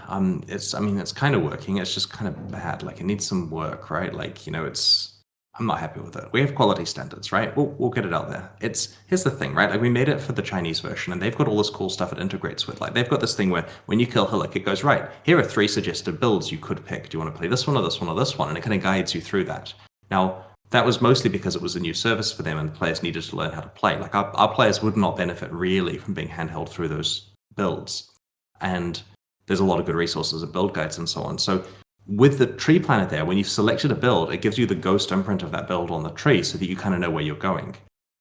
[SPEAKER 2] It's kind of working. It's just kind of bad. Like, it needs some work, right? Like, I'm not happy with it. We have quality standards, right? We'll get it out there. Here's the thing, right? Like, we made it for the Chinese version, and they've got all this cool stuff it integrates with. Like, they've got this thing where when you kill Hillock, it goes, right, here are 3 suggested builds you could pick. Do you want to play this one or this one or this one? And it kind of guides you through that. Now, that was mostly because it was a new service for them and players needed to learn how to play. Like, our players would not benefit really from being handheld through those builds. And there's a lot of good resources of build guides and so on. So with the tree planner there, when you've selected a build, it gives you the ghost imprint of that build on the tree so that you kind of know where you're going.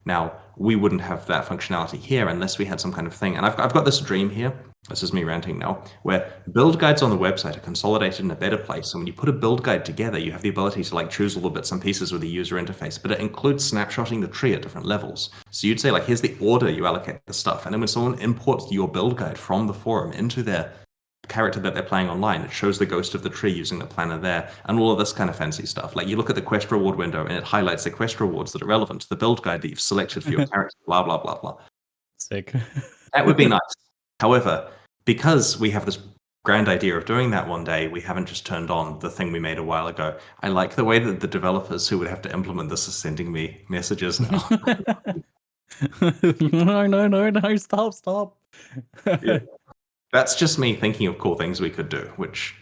[SPEAKER 2] Now, we wouldn't have that functionality here unless we had some kind of thing. And I've got this dream here. This is me ranting now, where build guides on the website are consolidated in a better place. And when you put a build guide together, you have the ability to choose all the bits and pieces with the user interface, but it includes snapshotting the tree at different levels. So you'd say, here's the order you allocate the stuff. And then when someone imports your build guide from the forum into their character that they're playing online, it shows the ghost of the tree using the planner there, and all of this kind of fancy stuff. Like, you look at the quest reward window and it highlights the quest rewards that are relevant to the build guide that you've selected for your character, blah, blah, blah, blah.
[SPEAKER 1] Sick.
[SPEAKER 2] That would be nice. However, because we have this grand idea of doing that one day, we haven't just turned on the thing we made a while ago. I like the way that the developers who would have to implement this are sending me messages now.
[SPEAKER 1] No, stop.
[SPEAKER 2] Yeah. That's just me thinking of cool things we could do, which,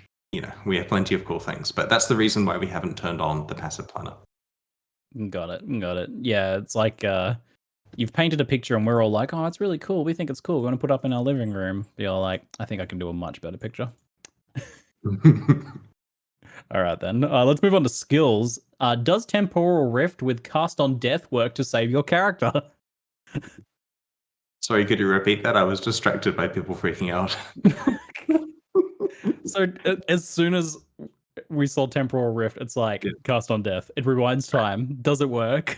[SPEAKER 2] we have plenty of cool things. But that's the reason why we haven't turned on the passive planner.
[SPEAKER 1] Got it. Yeah, it's like you've painted a picture and we're all like, oh, it's really cool. We think it's cool. We're going to put it up in our living room. You're like, I think I can do a much better picture. All right, then. Let's move on to skills. Does Temporal Rift with Cast on Death work to save your character?
[SPEAKER 2] Sorry, could you repeat that? I was distracted by people freaking out.
[SPEAKER 1] So as soon as we saw Temporal Rift, it's like, Cast on Death. It rewinds time. Does it work?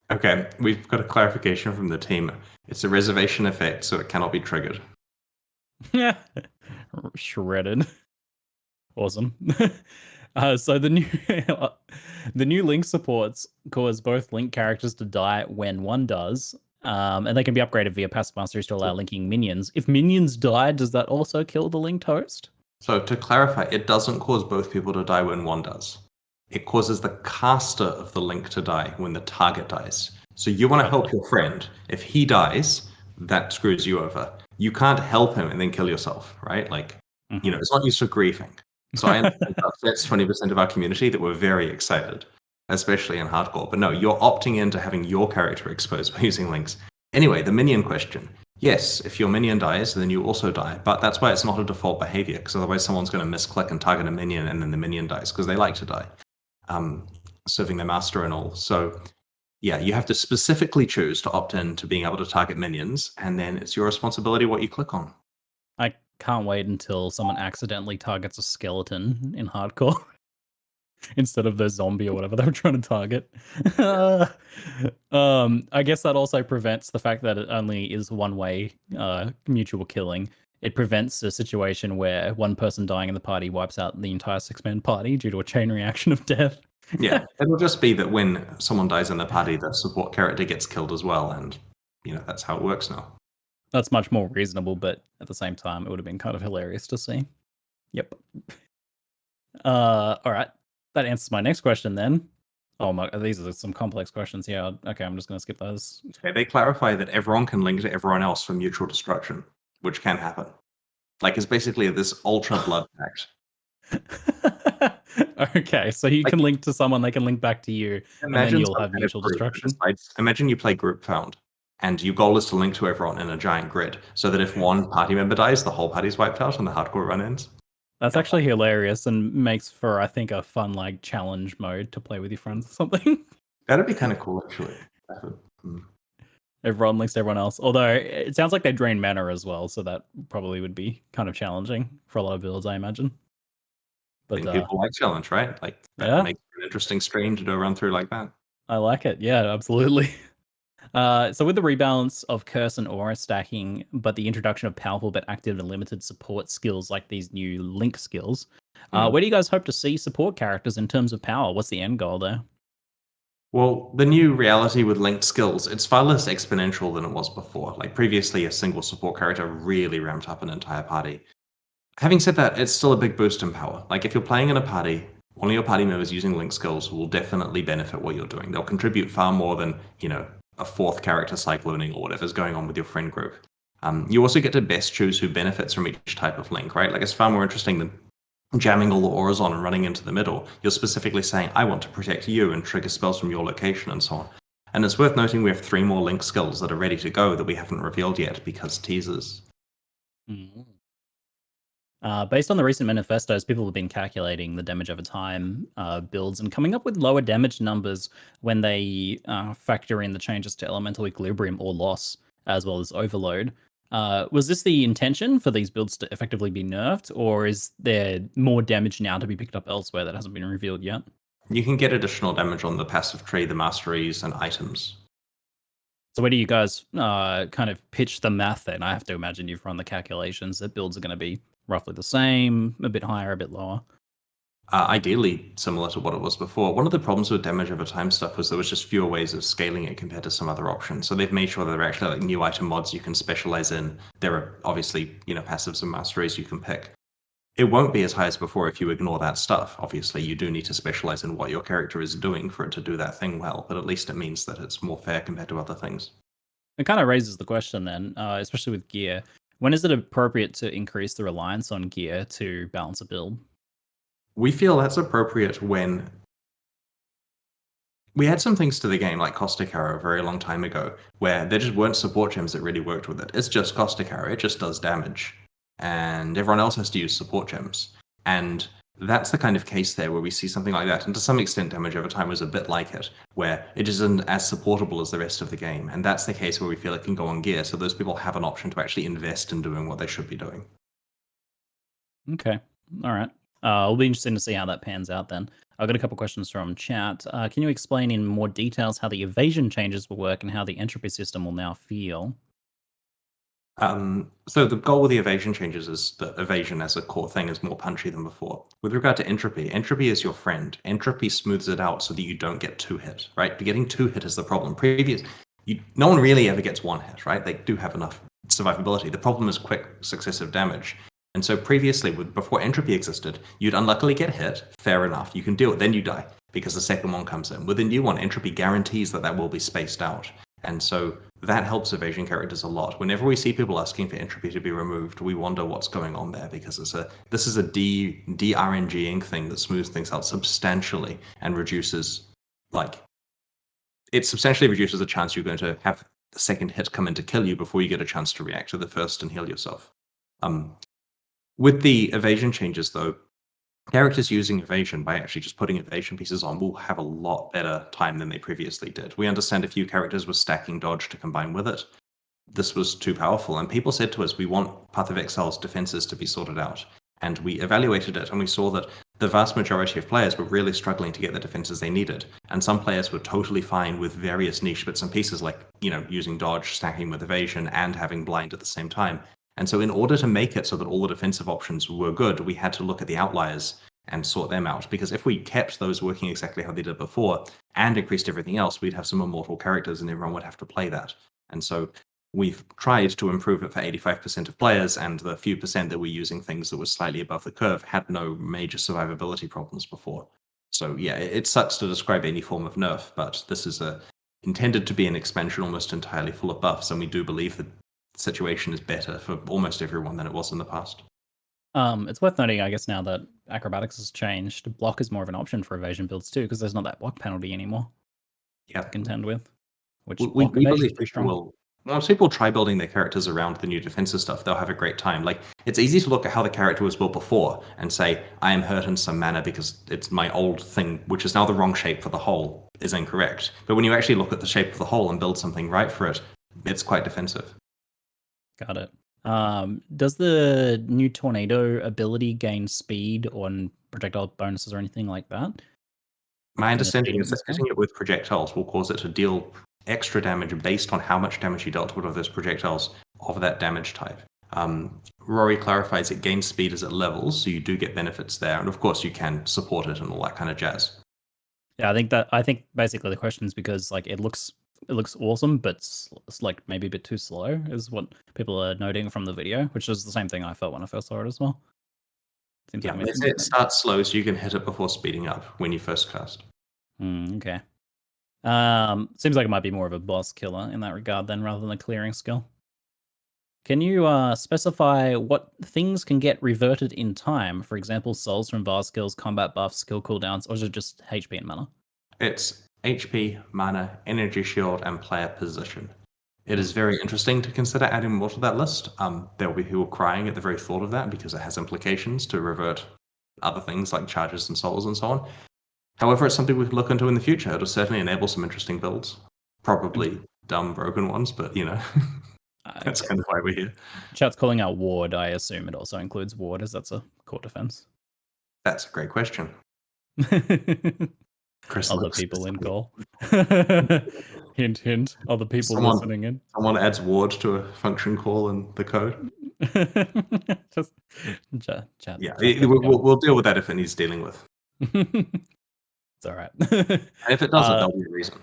[SPEAKER 2] Okay, we've got a clarification from the team. It's a reservation effect, so it cannot be triggered.
[SPEAKER 1] Yeah. Shredded. Awesome. So the new the new link supports cause both link characters to die when one does, and they can be upgraded via passive masteries to allow linking minions. If minions die, does that also kill the linked host?
[SPEAKER 2] So to clarify, it doesn't cause both people to die when one does. It causes the caster of the link to die when the target dies. So you want to help your friend. If he dies, that screws you over. You can't help him and then kill yourself, right? Like, it's not used for grieving. So I understand that's 20% of our community that were very excited, especially in hardcore. But no, you're opting into having your character exposed by using links. Anyway, the minion question. Yes, if your minion dies, then you also die. But that's why it's not a default behavior, because otherwise someone's going to misclick and target a minion, and then the minion dies, because they like to die, serving their master and all. So yeah, you have to specifically choose to opt in to being able to target minions, and then it's your responsibility what you click on.
[SPEAKER 1] I can't wait until someone accidentally targets a skeleton in hardcore instead of the zombie or whatever they were trying to target. I guess that also prevents the fact that it only is one-way mutual killing. It prevents a situation where one person dying in the party wipes out the entire six-man party due to a chain reaction of death.
[SPEAKER 2] Yeah, it'll just be that when someone dies in the party, the support character gets killed as well, and that's how it works now.
[SPEAKER 1] That's much more reasonable, but at the same time, it would have been kind of hilarious to see. Yep. All right. That answers my next question then. Oh my, these are some complex questions here. Okay, I'm just going to skip those.
[SPEAKER 2] Okay, they clarify that everyone can link to everyone else for mutual destruction, which can happen. Like, it's basically this ultra blood pact.
[SPEAKER 1] Okay, so you can link to someone, they can link back to you, and then you'll have mutual destruction.
[SPEAKER 2] Imagine you play group found, and your goal is to link to everyone in a giant grid, so that if one party member dies, the whole party's wiped out and the hardcore run ends.
[SPEAKER 1] That's actually hilarious and makes for, I think, a fun challenge mode to play with your friends or something.
[SPEAKER 2] That'd be kind of cool, actually.
[SPEAKER 1] Everyone links to everyone else. Although it sounds like they drain mana as well, so that probably would be kind of challenging for a lot of builds, I imagine.
[SPEAKER 2] But people like challenge, right? Like, that makes an interesting stream to do a run through like that.
[SPEAKER 1] I like it. Yeah, absolutely. So with the rebalance of curse and aura stacking, but the introduction of powerful but active and limited support skills like these new link skills, where do you guys hope to see support characters in terms of power? What's the end goal there?
[SPEAKER 2] Well, the new reality with linked skills, it's far less exponential than it was before. Like, previously, a single support character really ramped up an entire party. Having said that, it's still a big boost in power. Like, if you're playing in a party, one of your party members using link skills will definitely benefit what you're doing. They'll contribute far more than, a fourth character cycloning or whatever's going on with your friend group. You also get to best choose who benefits from each type of link, right? Like, it's far more interesting than jamming all the auras on and running into the middle. You're specifically saying, I want to protect you and trigger spells from your location and so on. And it's worth noting we have 3 more link skills that are ready to go that we haven't revealed yet because teasers.
[SPEAKER 1] Based on the recent manifestos, people have been calculating the damage over time builds and coming up with lower damage numbers when they factor in the changes to elemental equilibrium or loss, as well as overload. Was this the intention for these builds to effectively be nerfed, or is there more damage now to be picked up elsewhere that hasn't been revealed yet?
[SPEAKER 2] You can get additional damage on the passive tree, the masteries, and items.
[SPEAKER 1] So where do you guys kind of pitch the math then? I have to imagine you've run the calculations that builds are going to be roughly the same, a bit higher, a bit lower.
[SPEAKER 2] Ideally similar to what it was before. One of the problems with damage over time stuff was there was just fewer ways of scaling it compared to some other options. So they've made sure there are actually new item mods you can specialize in. There are obviously, passives and masteries you can pick. It won't be as high as before if you ignore that stuff. Obviously, you do need to specialize in what your character is doing for it to do that thing well, but at least it means that it's more fair compared to other things.
[SPEAKER 1] It kind of raises the question then, especially with gear. When is it appropriate to increase the reliance on gear to balance a build?
[SPEAKER 2] We feel that's appropriate when we had some things to the game like Caustic Arrow a very long time ago, where there just weren't support gems that really worked with it. It's just Caustic Arrow, it just does damage. And everyone else has to use support gems. And that's the kind of case there where we see something like that. And to some extent, damage over time was a bit like it, where it isn't as supportable as the rest of the game. And that's the case where we feel it can go on gear, so those people have an option to actually invest in doing what they should be doing.
[SPEAKER 1] Okay. All right. It'll be interesting to see how that pans out then. I've got a couple questions from chat. Can you explain in more details how the evasion changes will work and how the entropy system will now feel?
[SPEAKER 2] So the goal with the evasion changes is that evasion as a core thing is more punchy than before. With regard to entropy, entropy is your friend. Entropy smooths it out so that you don't get two hit, right? But getting two hit is the problem. No one really ever gets one hit, right? They do have enough survivability. The problem is quick successive damage. And so previously, before entropy existed, you'd unluckily get hit. Fair enough, you can deal it. Then you die because the second one comes in. With a new one, entropy guarantees that will be spaced out. And so that helps evasion characters a lot. Whenever we see people asking for entropy to be removed, we wonder what's going on there because this is a de-RNGing thing that smooths things out substantially and reduces, it substantially reduces the chance you're going to have the second hit come in to kill you before you get a chance to react to the first and heal yourself. With the evasion changes, though, characters using evasion by actually just putting evasion pieces on will have a lot better time than they previously did. We understand a few characters were stacking dodge to combine with it. This was too powerful, and people said to us, we want Path of Exile's defenses to be sorted out. And we evaluated it, and we saw that the vast majority of players were really struggling to get the defenses they needed. And some players were totally fine with various niche bits and pieces, like, using dodge, stacking with evasion, and having blind at the same time. And so in order to make it so that all the defensive options were good, we had to look at the outliers and sort them out. Because if we kept those working exactly how they did before and increased everything else, we'd have some immortal characters and everyone would have to play that. And so we've tried to improve it for 85% of players, and the few percent that were using things that were slightly above the curve had no major survivability problems before. So yeah, it sucks to describe any form of nerf, but this is intended to be an expansion almost entirely full of buffs, and we do believe that situation is better for almost everyone than it was in the past.
[SPEAKER 1] It's worth noting, I guess, now that acrobatics has changed, block is more of an option for evasion builds too, because there's not that block penalty anymore to contend with. Which
[SPEAKER 2] we believe people will. Once people try building their characters around the new defensive stuff, they'll have a great time. Like, it's easy to look at how the character was built before and say, I am hurt in some manner because it's my old thing, which is now the wrong shape for the whole, is incorrect. But when you actually look at the shape of the whole and build something right for it, it's quite defensive.
[SPEAKER 1] Got it. Does the new tornado ability gain speed on projectile bonuses or anything like that?
[SPEAKER 2] My understanding is that hitting it with projectiles will cause it to deal extra damage based on how much damage you dealt with those projectiles of that damage type. Rory clarifies it gains speed as it levels, so you do get benefits there, and of course you can support it and all that kind of jazz.
[SPEAKER 1] Yeah, I think basically the question is because it looks awesome, but it's like maybe a bit too slow, is what people are noting from the video, which is the same thing I felt when I first saw it as well.
[SPEAKER 2] It starts slow, so you can hit it before speeding up when you first cast.
[SPEAKER 1] Okay. Seems like it might be more of a boss killer in that regard then, rather than a clearing skill. Can you specify what things can get reverted in time? For example, souls from bar skills, combat buffs, skill cooldowns, or is it just HP and mana?
[SPEAKER 2] It's HP, mana, energy shield, and player position. It is very interesting to consider adding more to that list. There will be people crying at the very thought of that because it has implications to revert other things like charges and souls and so on. However, it's something we could look into in the future. It'll certainly enable some interesting builds. Probably dumb, broken ones, but that's kind of why we're here.
[SPEAKER 1] Chat's calling out ward. I assume it also includes ward, as that's a core defense.
[SPEAKER 2] That's a great question. Chris
[SPEAKER 1] other people in call. Hint, hint. Other people listening in.
[SPEAKER 2] Someone adds ward to a function call in the code.
[SPEAKER 1] Just chat.
[SPEAKER 2] Yeah, we'll deal with that if it needs dealing with.
[SPEAKER 1] It's all right.
[SPEAKER 2] And if it doesn't, there'll be a reason.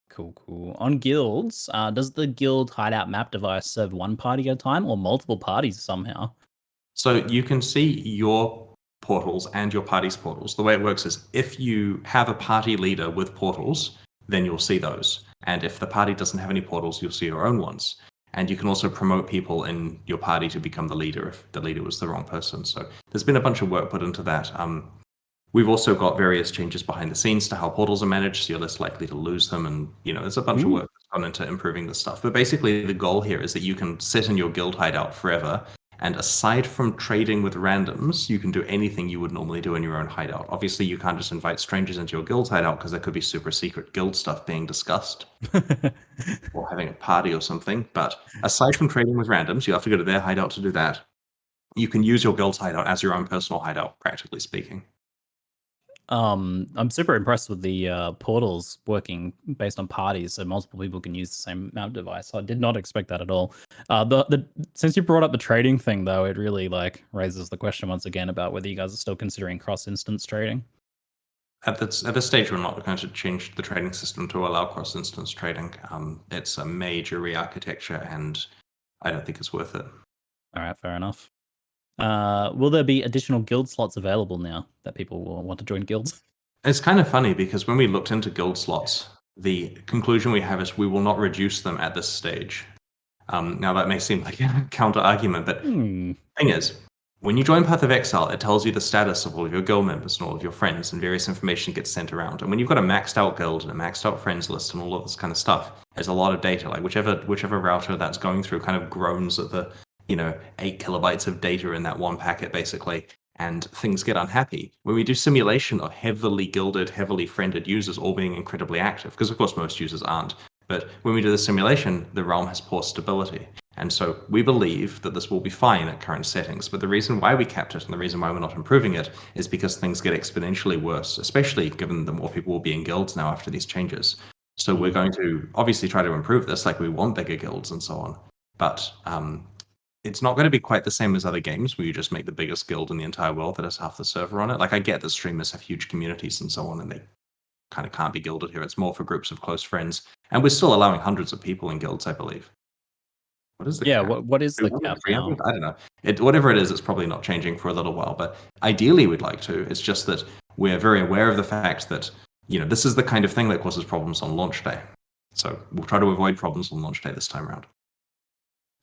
[SPEAKER 1] Cool. On guilds, does the guild hideout map device serve one party at a time or multiple parties somehow?
[SPEAKER 2] So you can see your portals and your party's portals. The way it works is if you have a party leader with portals, then you'll see those. And if the party doesn't have any portals, you'll see your own ones. And you can also promote people in your party to become the leader if the leader was the wrong person. So there's been a bunch of work put into that. We've also got various changes behind the scenes to how portals are managed, so you're less likely to lose them. And, there's a bunch of work that's gone into improving this stuff. But basically, the goal here is that you can sit in your guild hideout forever. And aside from trading with randoms, you can do anything you would normally do in your own hideout. Obviously, you can't just invite strangers into your guild hideout because there could be super secret guild stuff being discussed or having a party or something. But aside from trading with randoms, you have to go to their hideout to do that. You can use your guild's hideout as your own personal hideout, practically speaking.
[SPEAKER 1] I'm super impressed with the portals working based on parties, so multiple people can use the same map device. I did not expect that at all. The since you brought up the trading thing, though, it really like raises the question once again about whether you guys are still considering cross-instance trading.
[SPEAKER 2] At this stage, we're not going to change the trading system to allow cross-instance trading. It's a major re-architecture, and I don't think it's worth it.
[SPEAKER 1] All right, fair enough. Will there be additional guild slots available now that people will want to join guilds?
[SPEAKER 2] It's kind of funny because when we looked into guild slots, the conclusion we have is we will not reduce them at this stage. Now that may seem like a counter argument, but the thing is, when you join Path of Exile, it tells you the status of all of your guild members and all of your friends, and various information gets sent around. And when you've got a maxed out guild and a maxed out friends list and all of this kind of stuff, there's a lot of data. Like whichever router that's going through kind of groans at the 8 kilobytes of data in that one packet, basically, and things get unhappy. When we do simulation of heavily guilded, heavily friended users all being incredibly active, because of course most users aren't, but when we do the simulation, the realm has poor stability. And so we believe that this will be fine at current settings. But the reason why we kept it and the reason why we're not improving it is because things get exponentially worse, especially given the more people will be in guilds now after these changes. So we're going to obviously try to improve this, like we want bigger guilds and so on. But it's not going to be quite the same as other games where you just make the biggest guild in the entire world that has half the server on it. Like I get that streamers have huge communities and so on, and they kind of can't be guilded here. It's more for groups of close friends. And we're still allowing hundreds of people in guilds, I believe. What is the cap?
[SPEAKER 1] What is the cap now?
[SPEAKER 2] I don't know. Whatever it is, it's probably not changing for a little while. But ideally, we'd like to. It's just that we're very aware of the fact that this is the kind of thing that causes problems on launch day. So we'll try to avoid problems on launch day this time around.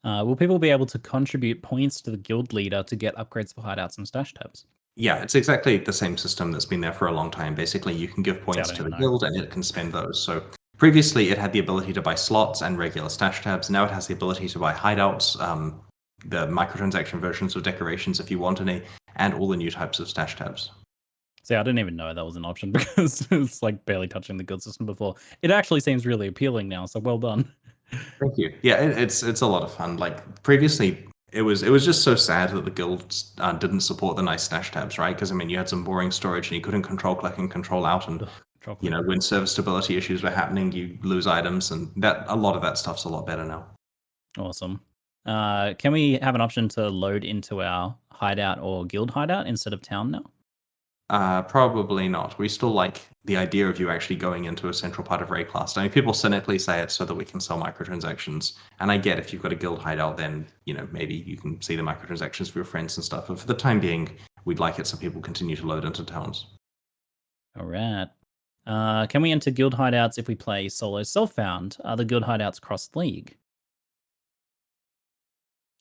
[SPEAKER 1] Will people be able to contribute points to the guild leader to get upgrades for hideouts and stash tabs?
[SPEAKER 2] Yeah, it's exactly the same system that's been there for a long time. Basically, you can give points to the guild and it can spend those. So previously, it had the ability to buy slots and regular stash tabs. Now it has the ability to buy hideouts, the microtransaction versions of decorations if you want any, and all the new types of stash tabs.
[SPEAKER 1] See, I didn't even know that was an option because it's like barely touching the guild system before. It actually seems really appealing now, so well done.
[SPEAKER 2] Thank you. Yeah, it's a lot of fun. Like previously, it was just so sad that the guilds didn't support the nice stash tabs, right? Because I mean, you had some boring storage and you couldn't control click and control out, and when server stability issues were happening, you lose items, and a lot of that stuff's a lot better now.
[SPEAKER 1] Awesome. Can we have an option to load into our hideout or guild hideout instead of town now?
[SPEAKER 2] Probably not. We still like the idea of you actually going into a central part of Ray class. I mean, people cynically say it so that we can sell microtransactions. And I get if you've got a guild hideout, then, maybe you can see the microtransactions for your friends and stuff. But for the time being, we'd like it so people continue to load into towns.
[SPEAKER 1] All right. Can we enter guild hideouts if we play solo self-found? Are the guild hideouts cross-league?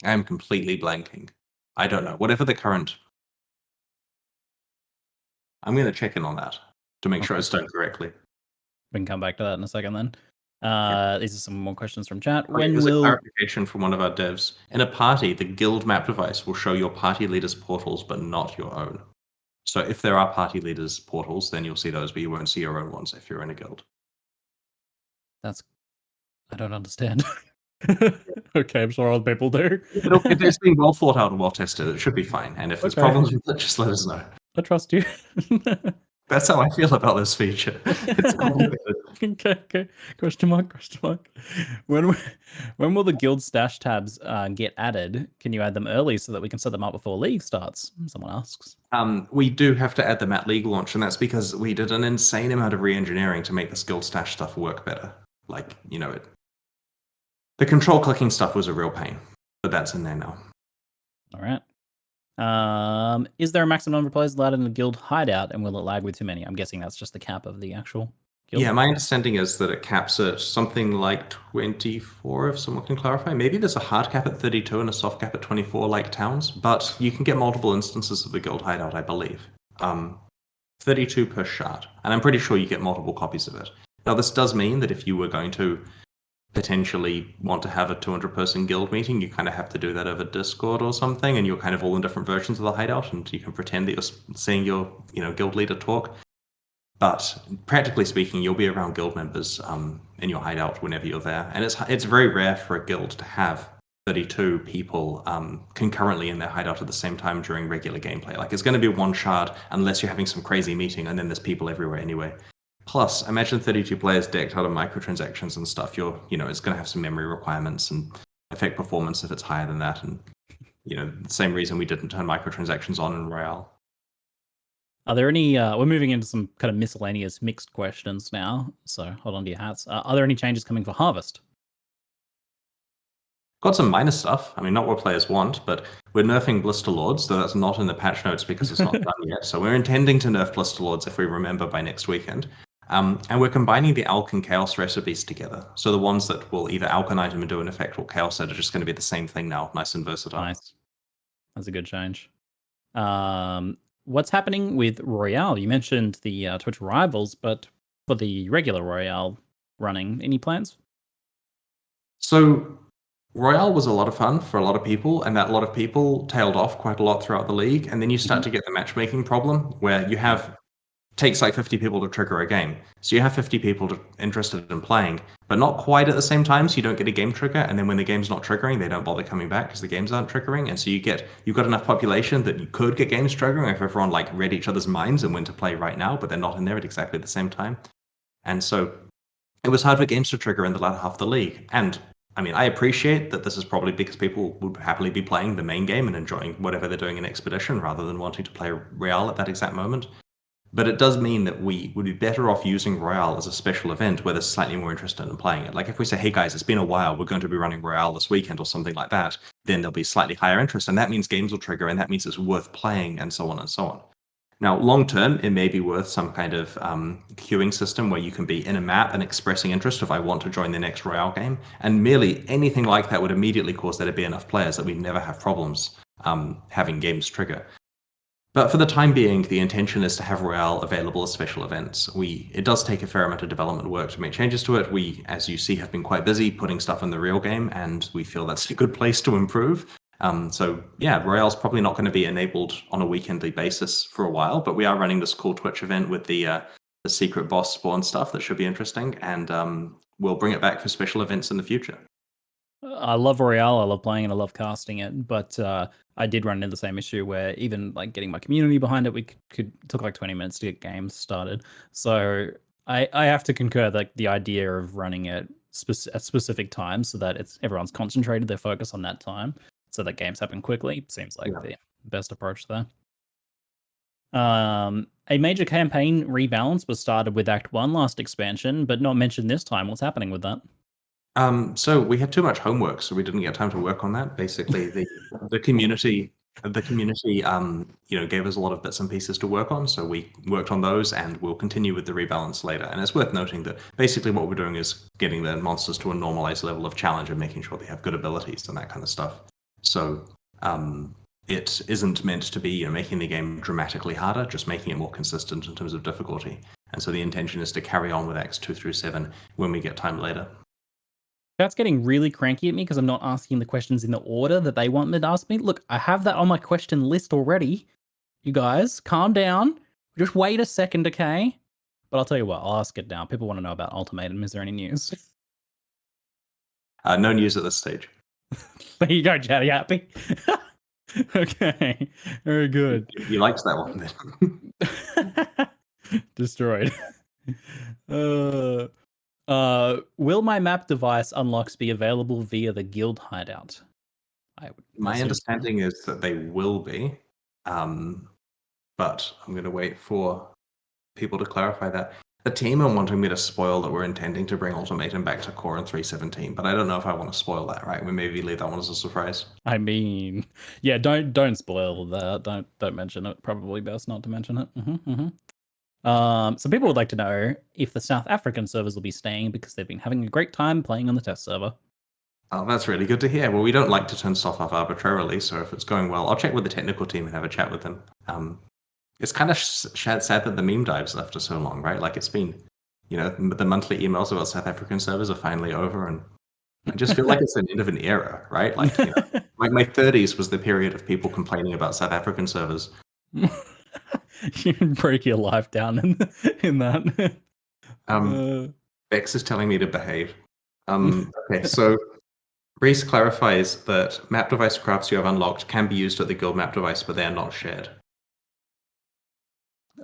[SPEAKER 2] I'm completely blanking. I don't know. Whatever the current... I'm going to check in on that to make sure it's done correctly.
[SPEAKER 1] We can come back to that in a second then. These are some more questions from chat.
[SPEAKER 2] There's a clarification from one of our devs. In a party, the guild map device will show your party leader's portals, but not your own. So if there are party leaders' portals, then you'll see those, but you won't see your own ones if you're in a guild.
[SPEAKER 1] I don't understand. Okay, I'm sure other people do.
[SPEAKER 2] It's been well thought out and well tested. It should be fine. And if there's problems with it, just let us know.
[SPEAKER 1] I trust you.
[SPEAKER 2] That's how I feel about this feature. It's complicated.
[SPEAKER 1] Okay. Question mark. When will the guild stash tabs get added? Can you add them early so that we can set them up before League starts? Someone asks.
[SPEAKER 2] We do have to add them at League launch, and that's because we did an insane amount of re-engineering to make this guild stash stuff work better. Like, the control clicking stuff was a real pain, but that's in there now.
[SPEAKER 1] All right. Is there a maximum number of players allowed in the guild hideout, and will it lag with too many? I'm guessing that's just the cap of the actual guild.
[SPEAKER 2] Yeah, my understanding is that it caps at something like 24, if someone can clarify. Maybe there's a hard cap at 32 and a soft cap at 24 like towns, but you can get multiple instances of the guild hideout, I believe. 32 per shard, and I'm pretty sure you get multiple copies of it. Now, this does mean that if you were going to potentially want to have a 200-person guild meeting, you kind of have to do that over Discord or something, and you're kind of all in different versions of the hideout, and you can pretend that you're seeing your guild leader talk. But practically speaking, you'll be around guild members in your hideout whenever you're there, and it's very rare for a guild to have 32 people concurrently in their hideout at the same time during regular gameplay. Like, it's going to be one shard unless you're having some crazy meeting, and then there's people everywhere anyway. Plus, imagine 32 players decked out of microtransactions and stuff. It's going to have some memory requirements and affect performance if it's higher than that. And, the same reason we didn't turn microtransactions on in Royale.
[SPEAKER 1] Are there any, we're moving into some kind of miscellaneous mixed questions now, so hold on to your hats. Are there any changes coming for Harvest?
[SPEAKER 2] Got some minor stuff. I mean, not what players want, but we're nerfing Blister Lords, though that's not in the patch notes because it's not done yet. So we're intending to nerf Blister Lords if we remember by next weekend. And we're combining the Alch and Chaos recipes together. So the ones that will either Alch an item and do an effect or Chaos it are just going to be the same thing now. Nice and versatile.
[SPEAKER 1] Nice. That's a good change. What's happening with Royale? You mentioned the Twitch Rivals, but for the regular Royale running, any plans?
[SPEAKER 2] So Royale was a lot of fun for a lot of people, and that lot of people tailed off quite a lot throughout the league. And then you start to get the matchmaking problem where you takes like 50 people to trigger a game. So you have 50 people interested in playing, but not quite at the same time. So you don't get a game trigger. And then when the game's not triggering, they don't bother coming back because the games aren't triggering. And so you've got enough population that you could get games triggering if everyone like read each other's minds and when to play right now, but they're not in there at exactly the same time. And so it was hard for games to trigger in the latter half of the league. And I mean, I appreciate that this is probably because people would happily be playing the main game and enjoying whatever they're doing in Expedition rather than wanting to play Royale at that exact moment. But it does mean that we would be better off using Royale as a special event where they're slightly more interested in playing it. Like if we say, hey guys, it's been a while, we're going to be running Royale this weekend or something like that, then there'll be slightly higher interest. And that means games will trigger, and that means it's worth playing, and so on and so on. Now, long term, it may be worth some kind of queuing system where you can be in a map and expressing interest if I want to join the next Royale game. And merely anything like that would immediately cause there to be enough players that we'd never have problems having games trigger. But for the time being, the intention is to have Royale available as special events. It does take a fair amount of development work to make changes to it. We, as you see, have been quite busy putting stuff in the real game, and we feel that's a good place to improve. So yeah, Royale's probably not going to be enabled on a weekendly basis for a while, but we are running this cool Twitch event with the secret boss spawn stuff that should be interesting, and we'll bring it back for special events in the future.
[SPEAKER 1] I love Royale, I love playing it, I love casting it, but I did run into the same issue where even like getting my community behind it, took like 20 minutes to get games started. So I have to concur that the idea of running it at specific times so that everyone's concentrated their focus on that time so that games happen quickly seems like the best approach there. A major campaign rebalance was started with Act 1 last expansion, but not mentioned this time. What's happening with that?
[SPEAKER 2] So we had too much homework, so we didn't get time to work on that. Basically, the community gave us a lot of bits and pieces to work on, so we worked on those, and we'll continue with the rebalance later. And it's worth noting that basically what we're doing is getting the monsters to a normalized level of challenge and making sure they have good abilities and that kind of stuff. So it isn't meant to be making the game dramatically harder, just making it more consistent in terms of difficulty. And so the intention is to carry on with Acts 2 through 7 when we get time later.
[SPEAKER 1] That's getting really cranky at me because I'm not asking the questions in the order that they want me to ask me. Look, I have that on my question list already. You guys, calm down. Just wait a second, okay? But I'll tell you what, I'll ask it now. People want to know about Ultimatum. Is there any news?
[SPEAKER 2] No news at this stage.
[SPEAKER 1] There you go, Chad. You happy? Okay, very good.
[SPEAKER 2] You liked that one then.
[SPEAKER 1] Destroyed. Will my map device unlocks be available via the guild hideout?
[SPEAKER 2] My understanding is that they will be, but I'm going to wait for people to clarify that. The team are wanting me to spoil that we're intending to bring Ultimatum back to core in 3.17, but I don't know if I want to spoil that, right? We maybe leave that one as a surprise.
[SPEAKER 1] I mean, yeah, don't spoil that. Don't mention it. Probably best not to mention it. Some people would like to know if the South African servers will be staying because they've been having a great time playing on the test server.
[SPEAKER 2] Oh, that's really good to hear. Well, we don't like to turn stuff off arbitrarily, so if it's going well, I'll check with the technical team and have a chat with them. It's kind of sad that the meme dives left us so long, right? Like it's been, the monthly emails about South African servers are finally over, and I just feel like it's the end of an era, right? Like, like my 30s was the period of people complaining about South African servers.
[SPEAKER 1] You break your life down in that.
[SPEAKER 2] Bex is telling me to behave. Okay, so Reese clarifies that map device crafts you have unlocked can be used at the guild map device, but they are not shared.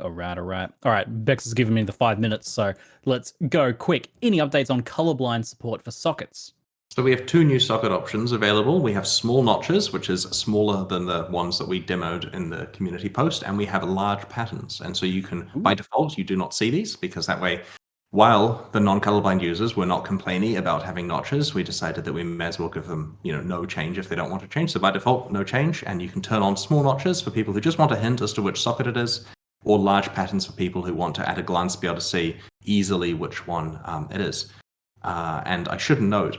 [SPEAKER 1] All right. Bex has given me the 5 minutes, so let's go quick. Any updates on colorblind support for sockets?
[SPEAKER 2] So we have 2 new socket options available. We have small notches, which is smaller than the ones that we demoed in the community post, and we have large patterns. And so you can, by default, you do not see these, because that way, while the non-colorblind users were not complaining about having notches, we decided that we may as well give them, no change if they don't want to change. So by default, no change, and you can turn on small notches for people who just want a hint as to which socket it is, or large patterns for people who want to, at a glance, be able to see easily which one it is. And I should note,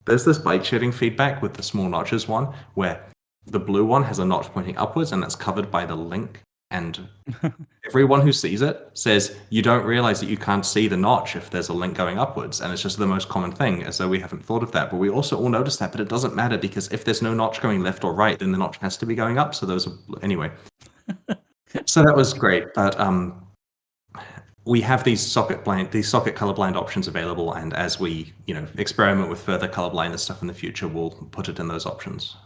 [SPEAKER 2] there's this bike shedding feedback with the small notches one, where the blue one has a notch pointing upwards, and that's covered by the link. And everyone who sees it says, you don't realize that you can't see the notch if there's a link going upwards. And it's just the most common thing, as though we haven't thought of that. But we also all notice that, but it doesn't matter, because if there's no notch going left or right, then the notch has to be going up. So those are, anyway. So that was great. But we have these socket colorblind options available, and as we experiment with further colorblindness stuff in the future, we'll put it in those options.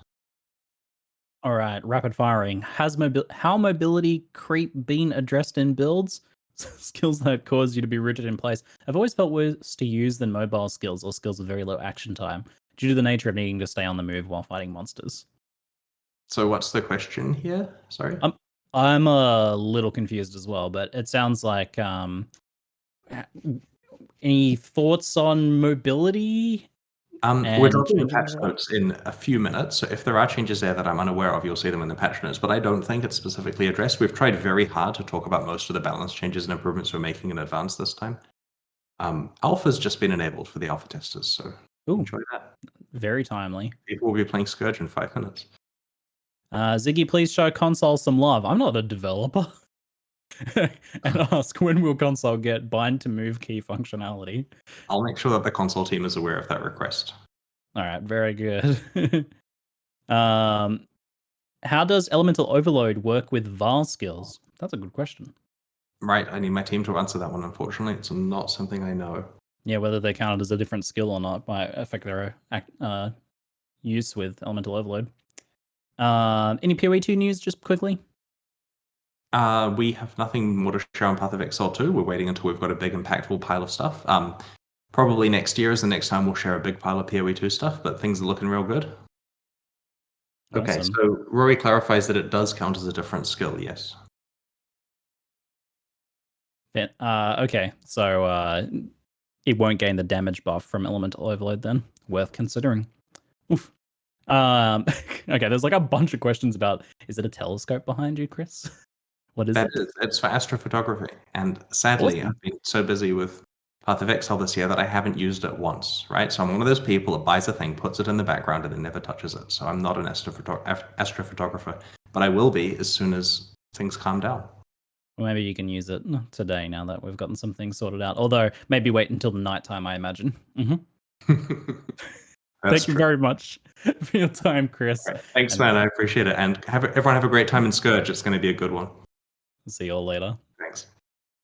[SPEAKER 1] All right, rapid firing. How mobility creep been addressed in builds? Skills that cause you to be rigid in place. I've always felt worse to use than mobile skills or skills with very low action time, due to the nature of needing to stay on the move while fighting monsters.
[SPEAKER 2] So what's the question here? Sorry.
[SPEAKER 1] I'm a little confused as well, but it sounds like any thoughts on mobility?
[SPEAKER 2] We're dropping the patch notes in a few minutes, so if there are changes there that I'm unaware of, you'll see them in the patch notes, but I don't think it's specifically addressed. We've tried very hard to talk about most of the balance changes and improvements we're making in advance this time. Alpha's just been enabled for the alpha testers, so enjoy that.
[SPEAKER 1] Very timely.
[SPEAKER 2] People will be playing Scourge in 5 minutes.
[SPEAKER 1] Ziggy, please show console some love. I'm not a developer. And ask, when will console get bind to move key functionality?
[SPEAKER 2] I'll make sure that the console team is aware of that request.
[SPEAKER 1] All right, very good. How does Elemental Overload work with VAR skills? That's a good question.
[SPEAKER 2] Right, I need my team to answer that one, unfortunately. It's not something I know.
[SPEAKER 1] Yeah, whether they're counted as a different skill or not might affect their use with Elemental Overload. Any PoE2 news, just quickly?
[SPEAKER 2] We have nothing more to share on Path of Exile 2. We're waiting until we've got a big, impactful pile of stuff. Probably next year is the next time we'll share a big pile of PoE2 stuff, but things are looking real good. Awesome. Okay, so Rory clarifies that it does count as a different skill, yes.
[SPEAKER 1] Okay, so it won't gain the damage buff from Elemental Overload then. Worth considering. Oof. Okay, there's like a bunch of questions about, is it a telescope behind you, Chris? What is it?
[SPEAKER 2] It's for astrophotography, and sadly, awesome. I've been so busy with Path of Exile this year that I haven't used it once, right? So I'm one of those people that buys a thing, puts it in the background, and then never touches it. So I'm not an astrophotographer, but I will be as soon as things calm down.
[SPEAKER 1] Well, maybe you can use it today now that we've gotten some things sorted out. Although, maybe wait until the nighttime, I imagine. Thank you very much for your time, Chris.
[SPEAKER 2] Right. Thanks, man. I appreciate it. And everyone have a great time in Scourge. It's going to be a good one.
[SPEAKER 1] See you all later.